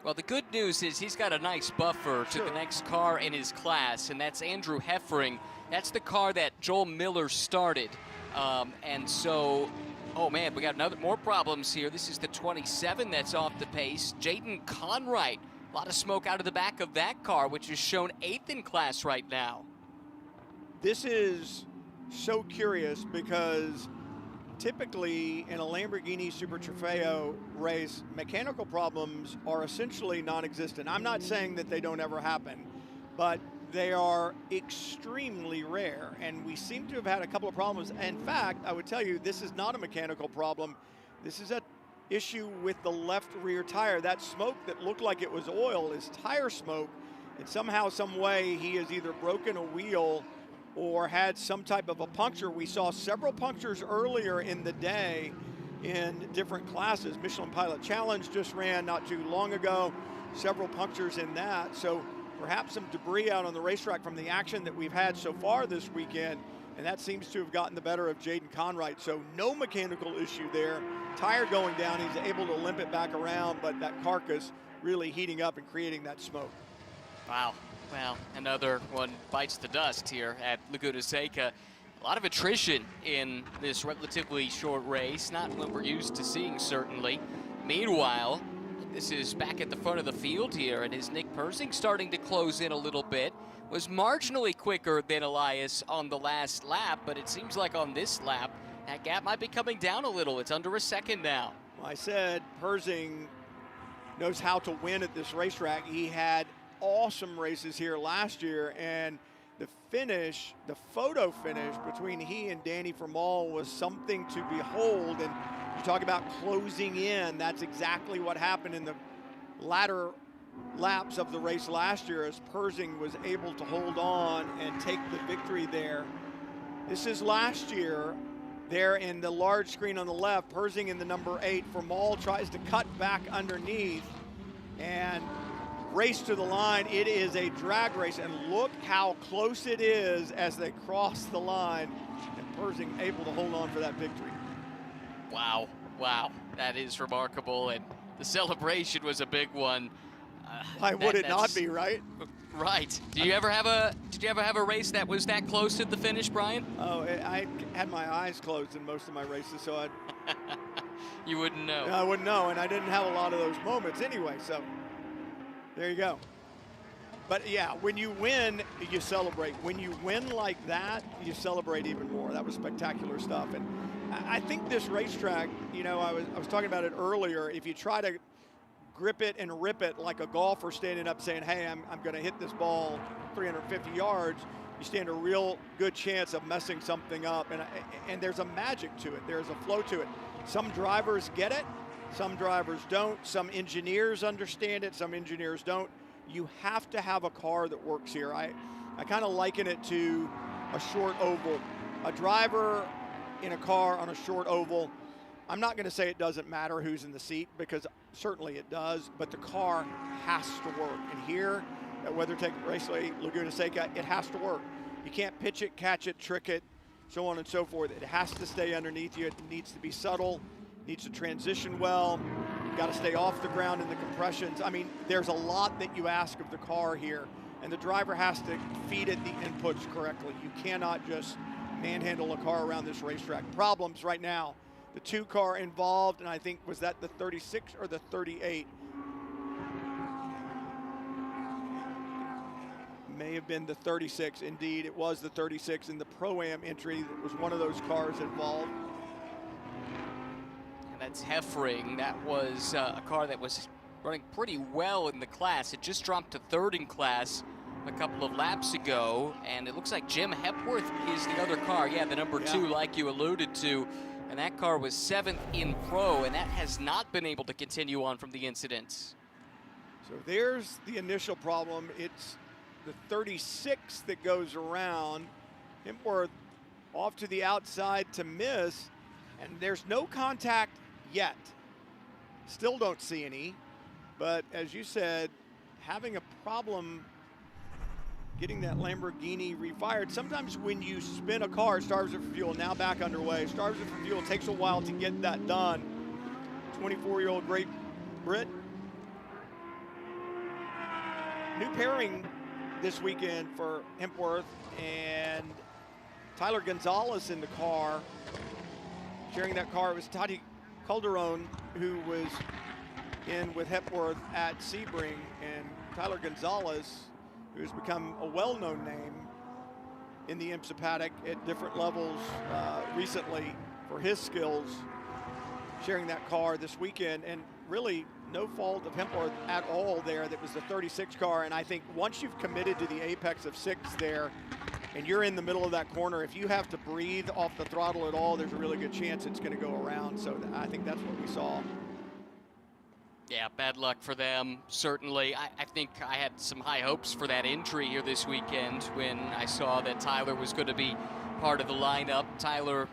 Well, the good news is he's got a nice buffer to the next car in his class, and that's Andrew Heffering. That's the car that Joel Miller started. And so, oh man, we got more problems here. This is the 27 that's off the pace. Jaden Conwright, a lot of smoke out of the back of that car, which is shown 8th in class right now. This is so curious because typically in a Lamborghini Super Trofeo race, mechanical problems are essentially non-existent. I'm not saying that they don't ever happen, but they are extremely rare, and we seem to have had a couple of problems. In fact, I would tell you this is not a mechanical problem. This is an issue with the left rear tire. That smoke that looked like it was oil is tire smoke, and somehow, some way, he has either broken a wheel or had some type of a puncture. We saw several punctures earlier in the day in different classes. Michelin Pilot Challenge just ran not too long ago, several punctures in that. So perhaps some debris out on the racetrack from the action that we've had so far this weekend and that seems to have gotten the better of Jaden Conwright. So no mechanical issue there. Tire going down, he's able to limp it back around, but that carcass really heating up and creating that smoke. Wow. Well, another one bites the dust here at Laguna Seca. A lot of attrition in this relatively short race, not what we're used to seeing, certainly. Meanwhile, this is back at the front of the field here, and is Nick Persing starting to close in a little bit. Was marginally quicker than Elias on the last lap, but it seems like on this lap, that gap might be coming down a little. It's under a second now. Well, I said Persing knows how to win at this racetrack. He had awesome races here last year, and the finish, the photo finish between he and Danny Vermael was something to behold. And you talk about closing in, that's exactly what happened in the latter laps of the race last year, as Persing was able to hold on and take the victory there. This is last year. There in the large screen on the left, Persing in the number 8. Vermael tries to cut back underneath and race to the line. It is a drag race, and look how close it is as they cross the line, and Persing able to hold on for that victory. Wow, wow, that is remarkable, and the celebration was a big one. Why would it not be, right? Right. Did you ever have a race that was that close at the finish, Brian? Oh, I had my eyes closed in most of my races, so you wouldn't know. I wouldn't know, and I didn't have a lot of those moments anyway, so there you go. But yeah, when you win, you celebrate. When you win like that, you celebrate even more. That was spectacular stuff. And I think this racetrack, you know, I was talking about it earlier, if you try to grip it and rip it like a golfer standing up saying, hey, I'm going to hit this ball 350 yards, you stand a real good chance of messing something up. And there's a magic to it. There's a flow to it. Some drivers get it. Some drivers don't. Some engineers understand it. Some engineers don't. You have to have a car that works here. I kind of liken it to a short oval. A driver in a car on a short oval, I'm not going to say it doesn't matter who's in the seat, because certainly it does, but the car has to work. And here at WeatherTech Raceway, Laguna Seca, it has to work. You can't pitch it, catch it, trick it, so on and so forth. It has to stay underneath you. It needs to be subtle, needs to transition well. You've got to stay off the ground in the compressions. I mean, there's a lot that you ask of the car here, and the driver has to feed it the inputs correctly. You cannot just manhandle a car around this racetrack. Problems right now. The 2 car involved, and I think, was that the 36 or the 38? May have been the 36. Indeed, it was the 36 in the Pro-Am entry. That was one of those cars involved. And that's Heffring. That was a car that was running pretty well in the class. It just dropped to 3rd in class a couple of laps ago, and it looks like Jim Hepworth is the other car. Yeah, the number 2, like you alluded to. And that car was 7th in Pro, and that has not been able to continue on from the incidents. So there's the initial problem. It's the 36 that goes around. Hempworth off to the outside to miss, and there's no contact yet. Still don't see any, but as you said, having a problem getting that Lamborghini refired. Sometimes when you spin a car, starves it for fuel, now back underway. Starves it for fuel, takes a while to get that done. 24-year-old Great Brit. New pairing this weekend for Hempworth, and Tyler Gonzalez in the car. Sharing that car was Tati Calderon, who was in with Hepworth at Sebring, and Tyler Gonzalez, who's become a well-known name in the IMSA paddock at different levels recently for his skills, sharing that car this weekend, and really no fault of Hempworth at all there. That was the 36 car, and I think once you've committed to the apex of 6 there, and you're in the middle of that corner, if you have to breathe off the throttle at all, there's a really good chance it's going to go around. So I think that's what we saw. Yeah, bad luck for them, certainly. I think I had some high hopes for that entry here this weekend when I saw that Tyler was going to be part of the lineup. Tyler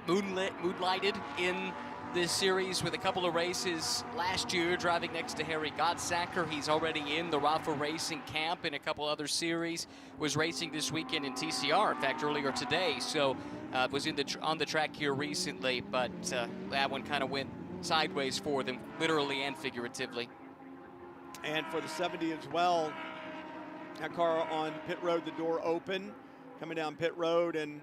moonlighted in this series with a couple of races last year, driving next to Harry Gottsacker. He's already in the Rafa Racing camp in a couple other series. Was racing this weekend in TCR, in fact, earlier today. So was on the track here recently, but that one kind of went sideways for them, literally and figuratively. And for the 70 as well, that car on pit road, the door open, coming down pit road, and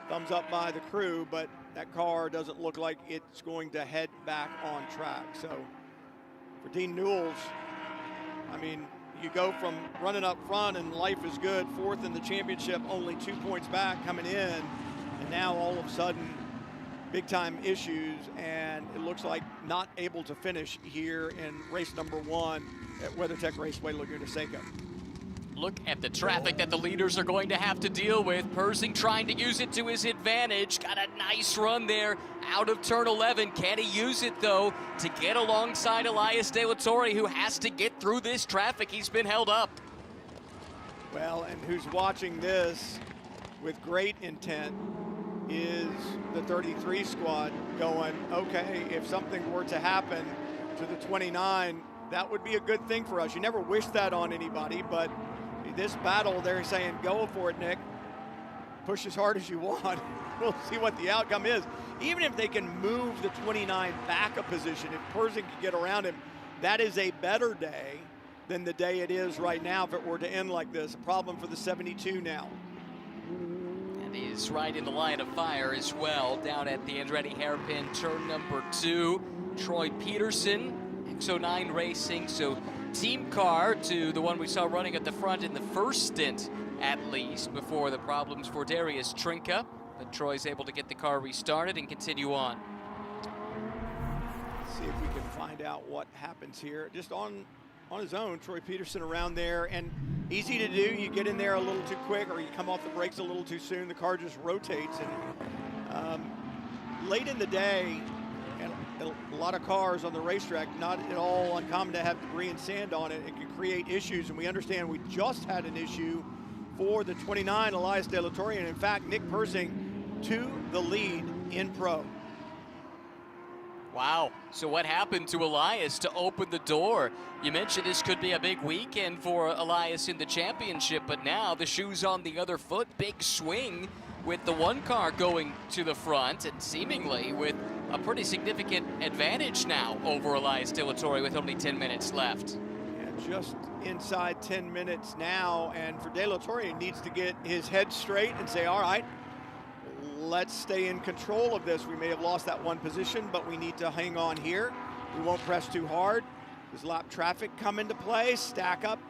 thumbs up by the crew, but that car doesn't look like it's going to head back on track. So for Dean Newells, I mean, you go from running up front and life is good, fourth in the championship, only 2 points back coming in, and now all of a sudden big time issues, and it looks like not able to finish here in race number 1 at WeatherTech Raceway, Laguna Seca. Look at the traffic that the leaders are going to have to deal with. Persing trying to use it to his advantage. Got a nice run there out of turn 11. Can he use it, though, to get alongside Elias De La Torre, who has to get through this traffic? He's been held up. Well, and who's watching this with great intent is the 33 squad going, okay, if something were to happen to the 29, that would be a good thing for us. You never wish that on anybody, but this battle, they're saying, go for it, Nick. Push as hard as you want. We'll see what the outcome is. Even if they can move the 29 back a position, if Persing can get around him, that is a better day than the day it is right now if it were to end like this. A problem for the 72 now. And he's right in the line of fire as well, down at the Andretti hairpin, turn number 2. Troy Peterson, X09 Racing, so team car to the one we saw running at the front in the first stint, at least, before the problems for Darius Trinka. But Troy's able to get the car restarted and continue on. Let's see if we can find out what happens here. Just on his own, Troy Peterson around there, and easy to do. You get in there a little too quick, or you come off the brakes a little too soon. The car just rotates, and late in the day, and a lot of cars on the racetrack, not at all uncommon to have debris and sand on it. It can create issues, and we understand we just had an issue for the 29, Elias De La Torre, and in fact, Nick Persing to the lead in pro. Wow, so what happened to Elias to open the door? You mentioned this could be a big weekend for Elias in the championship, but now the shoe's on the other foot. Big swing with the one car going to the front, and seemingly with a pretty significant advantage now over Elias De La Torre with only 10 minutes left. Yeah, just inside 10 minutes now, and for De La Torre, he needs to get his head straight and say, all right, let's stay in control of this. We may have lost that one position, but we need to hang on here. We won't press too hard. Does lap traffic come into play? Stack up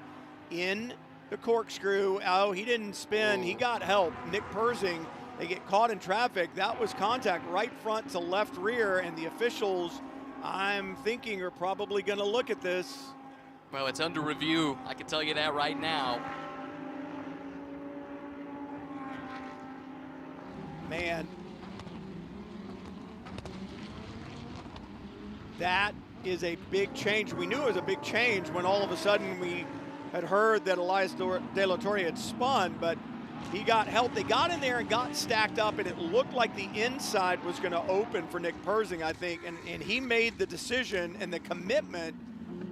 in the corkscrew. Oh, he didn't spin. He got help. Nick Persing, they get caught in traffic. That was contact right front to left rear, and the officials, I'm thinking, are probably going to look at this. Well, it's under review. I can tell you that right now. Man, that is a big change. We knew it was a big change when all of a sudden we had heard that Elias De La Torre had spun, but he got help. They got in there and got stacked up, and it looked like the inside was going to open for Nick Persing, I think, and he made the decision and the commitment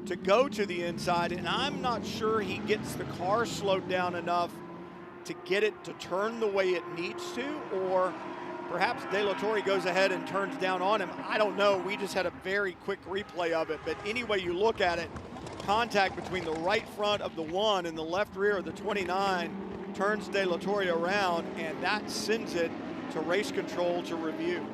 to go to the inside, and I'm not sure he gets the car slowed down enough to get it to turn the way it needs to, or perhaps De La Torre goes ahead and turns down on him. I don't know. We just had a very quick replay of it, but any way you look at it, contact between the right front of the 1 and the left rear of the 29 turns De La Torre around, and that sends it to race control to review.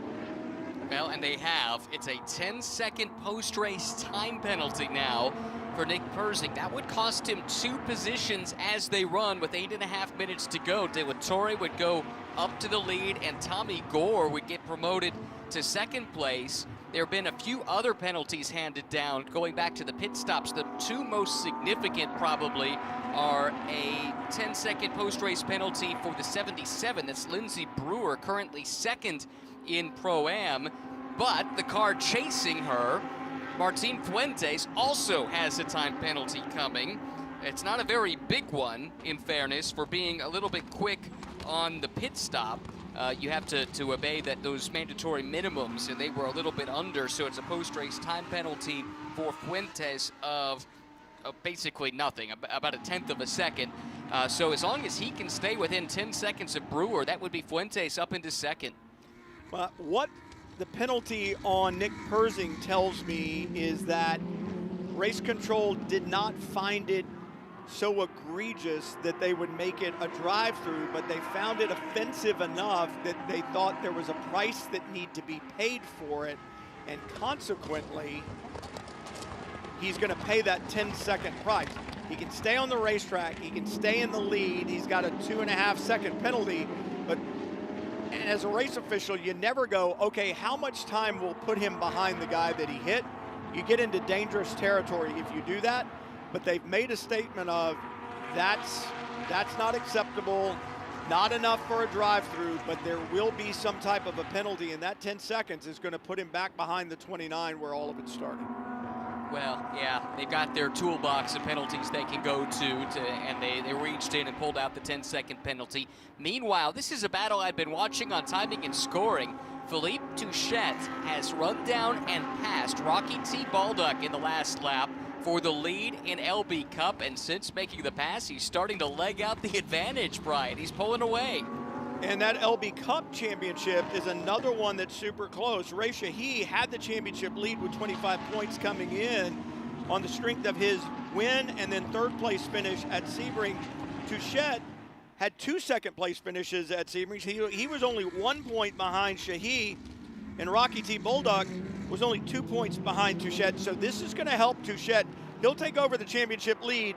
Well, and they have. It's a 10-second post-race time penalty now for Nick Persing. That would cost him 2 positions as they run with 8.5 minutes to go. De La Torre would go up to the lead, and Tommy Gore would get promoted to second place. There have been a few other penalties handed down going back to the pit stops. The 2 most significant probably are a 10-second post-race penalty for the 77. That's Lindsey Brewer, currently second in Pro-Am, but the car chasing her, Martin Fuentes, also has a time penalty coming. It's not a very big one, in fairness, for being a little bit quick on the pit stop, you have to obey those mandatory minimums, and they were a little bit under, so it's a post-race time penalty for Fuentes of basically nothing, about a tenth of a second. So as long as he can stay within 10 seconds of Brewer, that would be Fuentes up into second. What the penalty on Nick Persing tells me is that race control did not find it so egregious that they would make it a drive-through, but they found it offensive enough that they thought there was a price that needed to be paid for it, and consequently, he's going to pay that 10-second price. He can stay on the racetrack, he can stay in the lead, he's got a 2.5-second penalty, but as a race official, you never go, okay, how much time will put him behind the guy that he hit? You get into dangerous territory if you do that, but they've made a statement of that's not acceptable, not enough for a drive-through, but there will be some type of a penalty, and that 10 seconds is going to put him back behind the 29 where all of it started. Well, yeah, they've got their toolbox of penalties they can go to and they reached in and pulled out the 10-second penalty. Meanwhile, this is a battle I've been watching on timing and scoring. Philippe Touchette has run down and passed Rocky T. Baldock in the last lap for the lead in LB Cup, and since making the pass, he's starting to leg out the advantage, Brian. He's pulling away. And that LB Cup championship is another one that's super close. Ray Shahi had the championship lead with 25 points coming in on the strength of his win and then third place finish at Sebring. Touchette had 2 second-place finishes at Sebring. He was only 1 point behind Shahi, and Rocky T. Baldock was only 2 points behind Touchette. So this is going to help Touchette. He'll take over the championship lead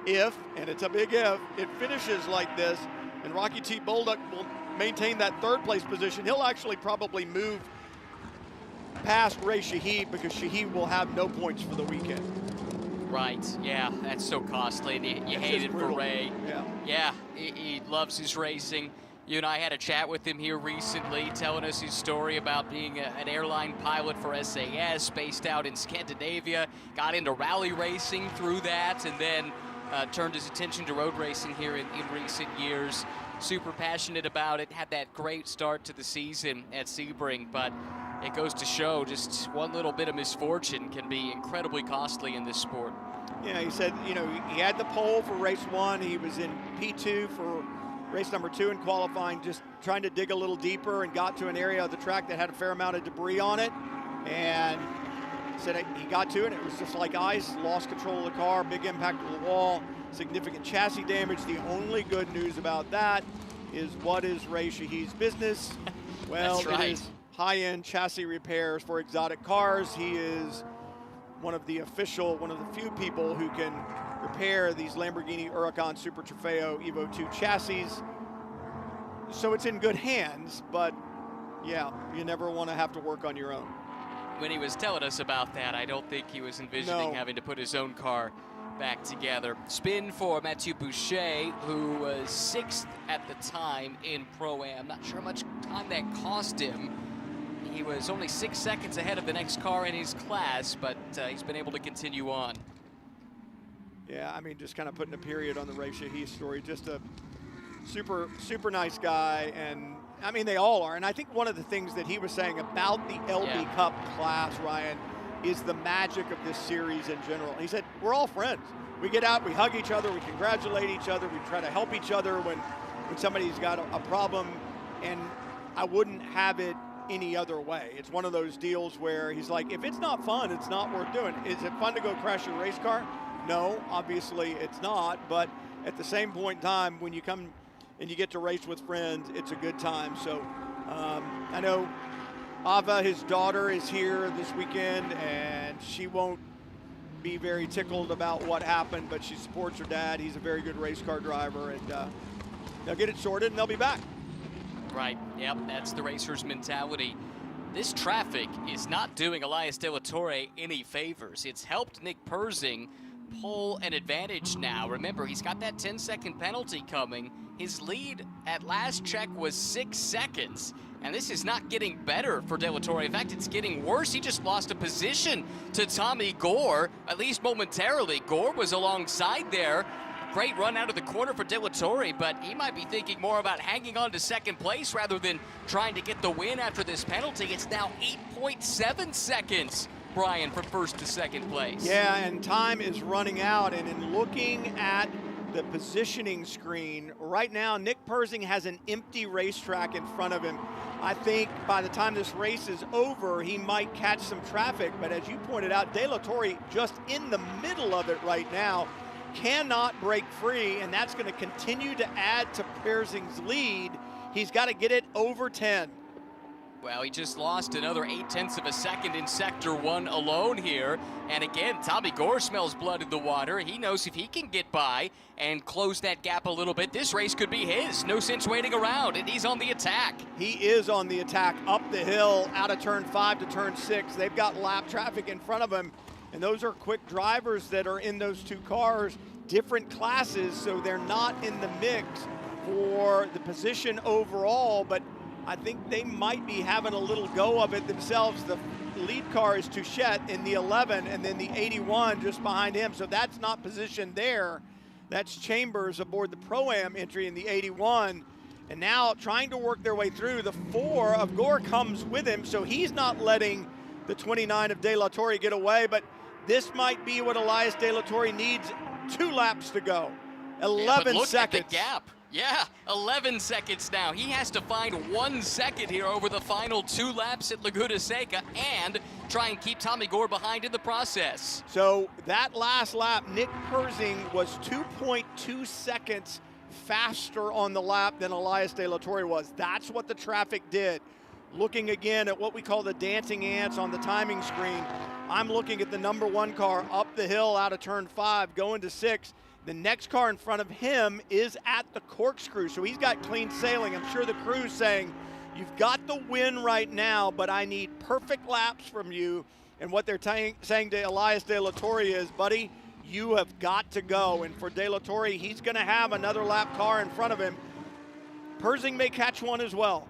if, and it's a big if, it finishes like this, and Rocky T. Baldock will maintain that third-place position. He'll actually probably move past Ray Shahi because Shahi will have no points for the weekend. Right, yeah, that's so costly, and you hate it for Ray. Yeah, he loves his racing. You and I had a chat with him here recently, telling us his story about being an airline pilot for SAS, based out in Scandinavia, got into rally racing through that, and then turned his attention to road racing here in recent years. Super passionate about it, had that great start to the season at Sebring, but it goes to show just one little bit of misfortune can be incredibly costly in this sport. Yeah, he said, you know, he had the pole for race 1. He was in P2 for race number 2 in qualifying, just trying to dig a little deeper, and got to an area of the track that had a fair amount of debris on it. And said he got to it, it was just like ice, lost control of the car, big impact to the wall, significant chassis damage. The only good news about that is, what is Ray Shahi's business? Well, that's right. It is high-end chassis repairs for exotic cars. He is one of the few people who can repair these Lamborghini Huracan Super Trofeo Evo 2 chassis. So it's in good hands, but yeah, you never want to have to work on your own. When he was telling us about that, I don't think he was envisioning having to put his own car back together. Spin for Mathieu Boucher, who was 6th at the time in Pro-Am. Not sure how much time that cost him. He was only 6 seconds ahead of the next car in his class, but he's been able to continue on. Yeah, I mean, just kind of putting a period on the Ray Shahi story. Just a super, super nice guy, and I mean, they all are. And I think one of the things that he was saying about the LB Cup class, Ryan, is the magic of this series in general. He said, we're all friends. We get out, we hug each other, we congratulate each other, we try to help each other when somebody's got a problem, and I wouldn't have it any other way. It's one of those deals where he's like, if it's not fun, it's not worth doing. Is it fun to go crash your race car? No, obviously it's not, but at the same point in time, when you come and you get to race with friends, it's a good time. So I know Ava, his daughter, is here this weekend, and she won't be very tickled about what happened, but she supports her dad. He's a very good race car driver, and they'll get it sorted and they'll be back. Right, yep, that's the racer's mentality. This traffic is not doing Elias De La Torre any favors. It's helped Nick Persing pull an advantage now. Remember, he's got that 10-second penalty coming. His lead at last check was 6 seconds. And this is not getting better for De La Torre. In fact, it's getting worse. He just lost a position to Tommy Gore, at least momentarily. Gore was alongside there, great run out of the corner for De La Torre, but he might be thinking more about hanging on to second place rather than trying to get the win after this penalty. It's now 8.7 seconds, Brian, from first to second place. Yeah, and time is running out, and in looking at the positioning screen, right now Nick Persing has an empty racetrack in front of him. I think by the time this race is over, he might catch some traffic, but as you pointed out, De La Torre just in the middle of it right now, cannot break free, and that's going to continue to add to Persing's lead. He's got to get it over 10. Well, he just lost another 0.8 of a second in Sector 1 alone here. And again, Tommy Gore smells blood in the water. He knows if he can get by and close that gap a little bit, this race could be his. No sense waiting around, and he's on the attack. He is on the attack up the hill, out of turn 5 to turn 6. They've got lap traffic in front of him, and those are quick drivers that are in those two cars, different classes, so they're not in the mix for the position overall, but I think they might be having a little go of it themselves. The lead car is Touchette in the 11, and then the 81 just behind him, so that's not positioned there. That's Chambers aboard the Pro-Am entry in the 81, and now trying to work their way through. The 4 of Gore comes with him, so he's not letting the 29 of De La Torre get away, but this might be what Elias De La Torre needs. 2 laps to go. 11 look seconds. At the gap. Yeah, 11 seconds now. He has to find 1 second here over the final 2 laps at Laguna Seca and try and keep Tommy Gore behind in the process. So that last lap, Nick Persing was 2.2 seconds faster on the lap than Elias De La Torre was. That's what the traffic did. Looking again at what we call the dancing ants on the timing screen, I'm looking at the number 1 car up the hill out of turn 5, going to 6. The next car in front of him is at the corkscrew, so he's got clean sailing. I'm sure the crew's saying, you've got the win right now, but I need perfect laps from you. And what they're saying to Elias De La Torre is, buddy, you have got to go. And for De La Torre, he's going to have another lap car in front of him. Persing may catch one as well.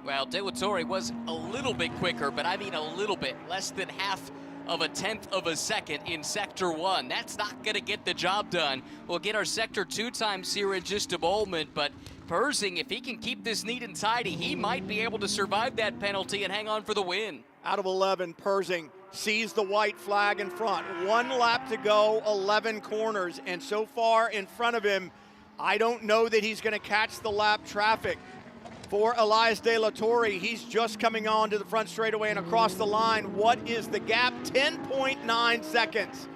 Well, De La Torre was a little bit quicker, but I mean a little bit, less than half of a 1/10 of a second in Sector 1. That's not going to get the job done. We'll get our Sector 2 times here in just a moment, but Persing, if he can keep this neat and tidy, he might be able to survive that penalty and hang on for the win. Out of 11, Persing sees the white flag in front. 1 lap to go, 11 corners, and so far in front of him, I don't know that he's going to catch the lap traffic. For Elias De La Torre, he's just coming on to the front straightaway and across the line. What is the gap? 10.9 seconds.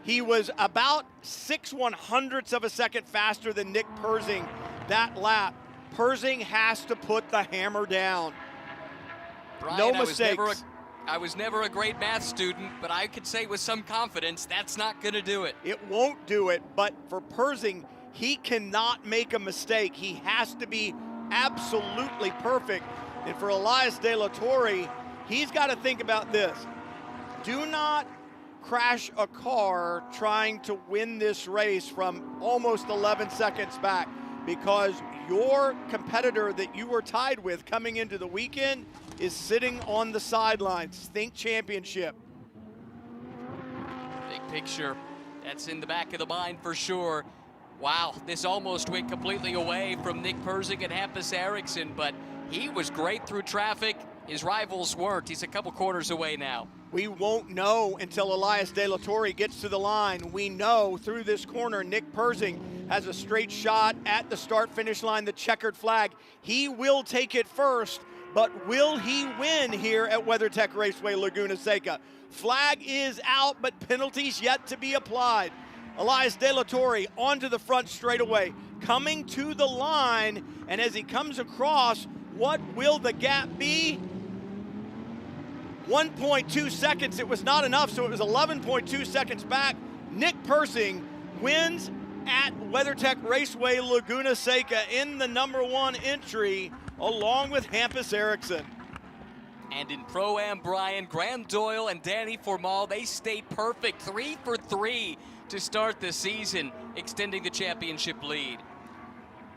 He was about 6/100ths of a second faster than Nick Persing that lap. Persing has to put the hammer down. Brian, No mistakes. I was never a great math student, but I could say with some confidence that's not going to do it. It won't do it, but for Persing, he cannot make a mistake. He has to be absolutely perfect. And for Elias De La Torre, he's got to think about this. Do not crash a car trying to win this race from almost 11 seconds back, because your competitor that you were tied with coming into the weekend is sitting on the sidelines. Think championship. Big picture, that's in the back of the mind for sure. Wow, this almost went completely away from Nick Persing and Hampus Eriksson, but he was great through traffic. His rivals weren't. He's a couple corners away now. We won't know until Elias De La Torre gets to the line. We know through this corner, Nick Persing has a straight shot at the start-finish line, the checkered flag. He will take it first, but will he win here at WeatherTech Raceway, Laguna Seca? Flag is out, but penalties yet to be applied. Elias De La Torre onto the front straightaway, coming to the line, and as he comes across, what will the gap be? 1.2 seconds. It was not enough, so it was 11.2 seconds back. Nick Persing wins at WeatherTech Raceway Laguna Seca in the #1 entry, along with Hampus Eriksson. And in Pro-Am, Brian, Graham Doyle and Danny Formal, they stayed perfect, 3 for 3 to start the season, extending the championship lead.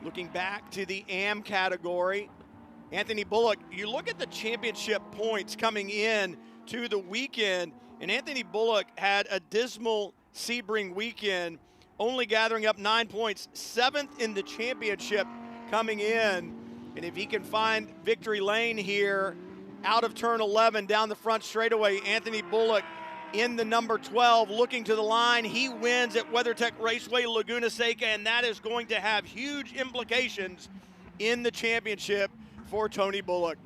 Looking back to the AM category, Anthony Bullock, you look at the championship points coming in to the weekend, and Anthony Bullock had a dismal Sebring weekend, only gathering up 9 points, 7th in the championship coming in. And if he can find victory lane here out of turn 11 down the front straightaway, Anthony Bullock in the number 12 looking to the line. He wins at WeatherTech Raceway, Laguna Seca, and that is going to have huge implications in the championship for Tony Bullock.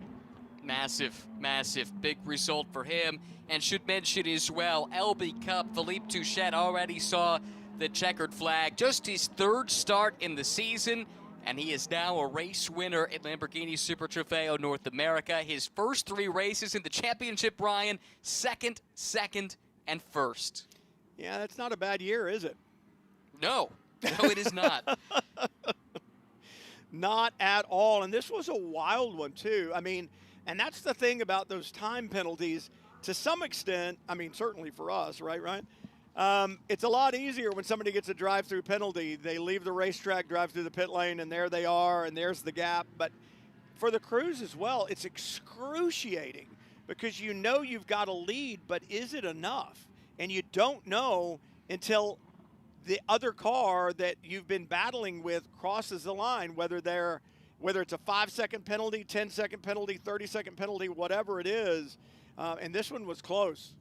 Massive, massive, big result for him. And should mention as well, LB Cup, Philippe Touchette already saw the checkered flag. Just his 3rd start in the season, and he is now a race winner at Lamborghini Super Trofeo North America. His first 3 races in the championship, Brian, second, and first. Yeah, that's not a bad year, is it? No, it is not. Not at all. And this was a wild one, too. I mean, and that's the thing about those time penalties. To some extent, I mean, certainly for us, right, Ryan? It's a lot easier when somebody gets a drive-through penalty. They leave the racetrack, drive through the pit lane, and there they are, and there's the gap. But for the crews as well, it's excruciating because you know you've got a lead, but is it enough? And you don't know until the other car that you've been battling with crosses the line, whether it's a 5-second penalty, 10-second penalty, 30-second penalty, whatever it is. And this one was close.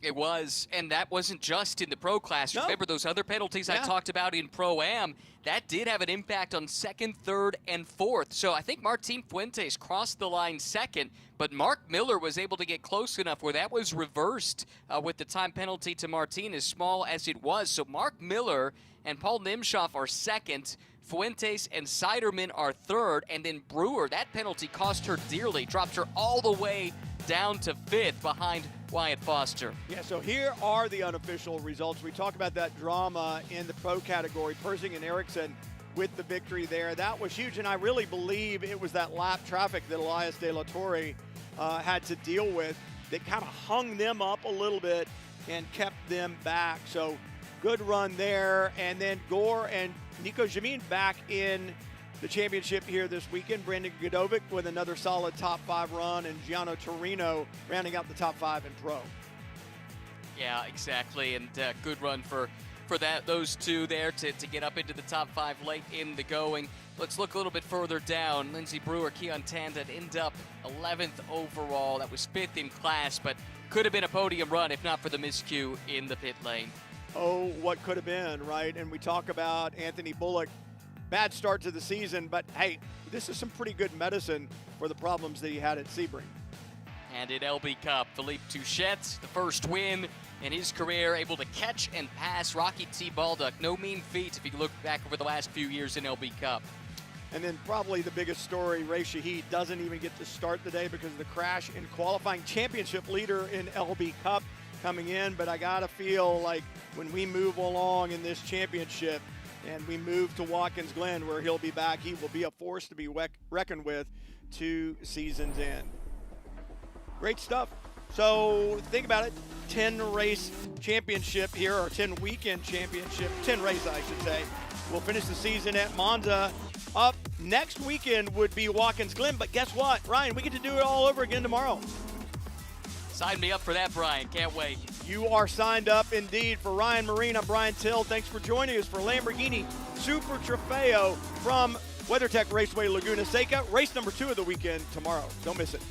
It was, and that wasn't just in the pro class. No. Remember those other penalties I talked about in Pro-Am? That did have an impact on 2nd, 3rd, and 4th. So I think Martin Fuentes crossed the line 2nd, but Mark Miller was able to get close enough where that was reversed with the time penalty to Martin, as small as it was. So Mark Miller and Paul Nimshoff are 2nd. Fuentes and Siderman are 3rd, and then Brewer, that penalty cost her dearly, dropped her all the way down to 5th behind Wyatt Foster. Yeah, so here are the unofficial results. We talk about that drama in the pro category. Persing and Eriksson with the victory there. That was huge, and I really believe it was that lap traffic that Elias De La Torre had to deal with that kind of hung them up a little bit and kept them back. So good run there. And then Gore and Nico Jamin back in the championship here this weekend. Brandon Godovic with another solid top 5 run, and Gianno Torino rounding out the top 5 in pro. Yeah, exactly, and good run for those two there to get up into the top 5 late in the going. Let's look a little bit further down. Lindsey Brewer, Keon Tandon end up 11th overall. That was 5th in class, but could have been a podium run if not for the miscue in the pit lane. Oh, what could have been, right? And we talk about Anthony Bullock. Bad start to the season, but hey, this is some pretty good medicine for the problems that he had at Sebring. And in LB Cup, Philippe Touchette, the first win in his career, able to catch and pass Rocky T. Baldock. No mean feat if you look back over the last few years in LB Cup. And then probably the biggest story, Ray Shahid doesn't even get to start the day because of the crash in qualifying. Championship leader in LB Cup coming in, but I gotta feel like when we move along in this championship, and we move to Watkins Glen, where he'll be back, he will be a force to be reckoned with 2 seasons in. Great stuff. So think about it, 10 race championship here, or 10 weekend championship, 10 race I should say. We'll finish the season at Monza. Up next weekend would be Watkins Glen, but guess what, Ryan, we get to do it all over again tomorrow. Sign me up for that, Brian. Can't wait. You are signed up indeed. For Ryan Marine, I'm Brian Till. Thanks for joining us for Lamborghini Super Trofeo from WeatherTech Raceway Laguna Seca. Race number 2 of the weekend tomorrow. Don't miss it.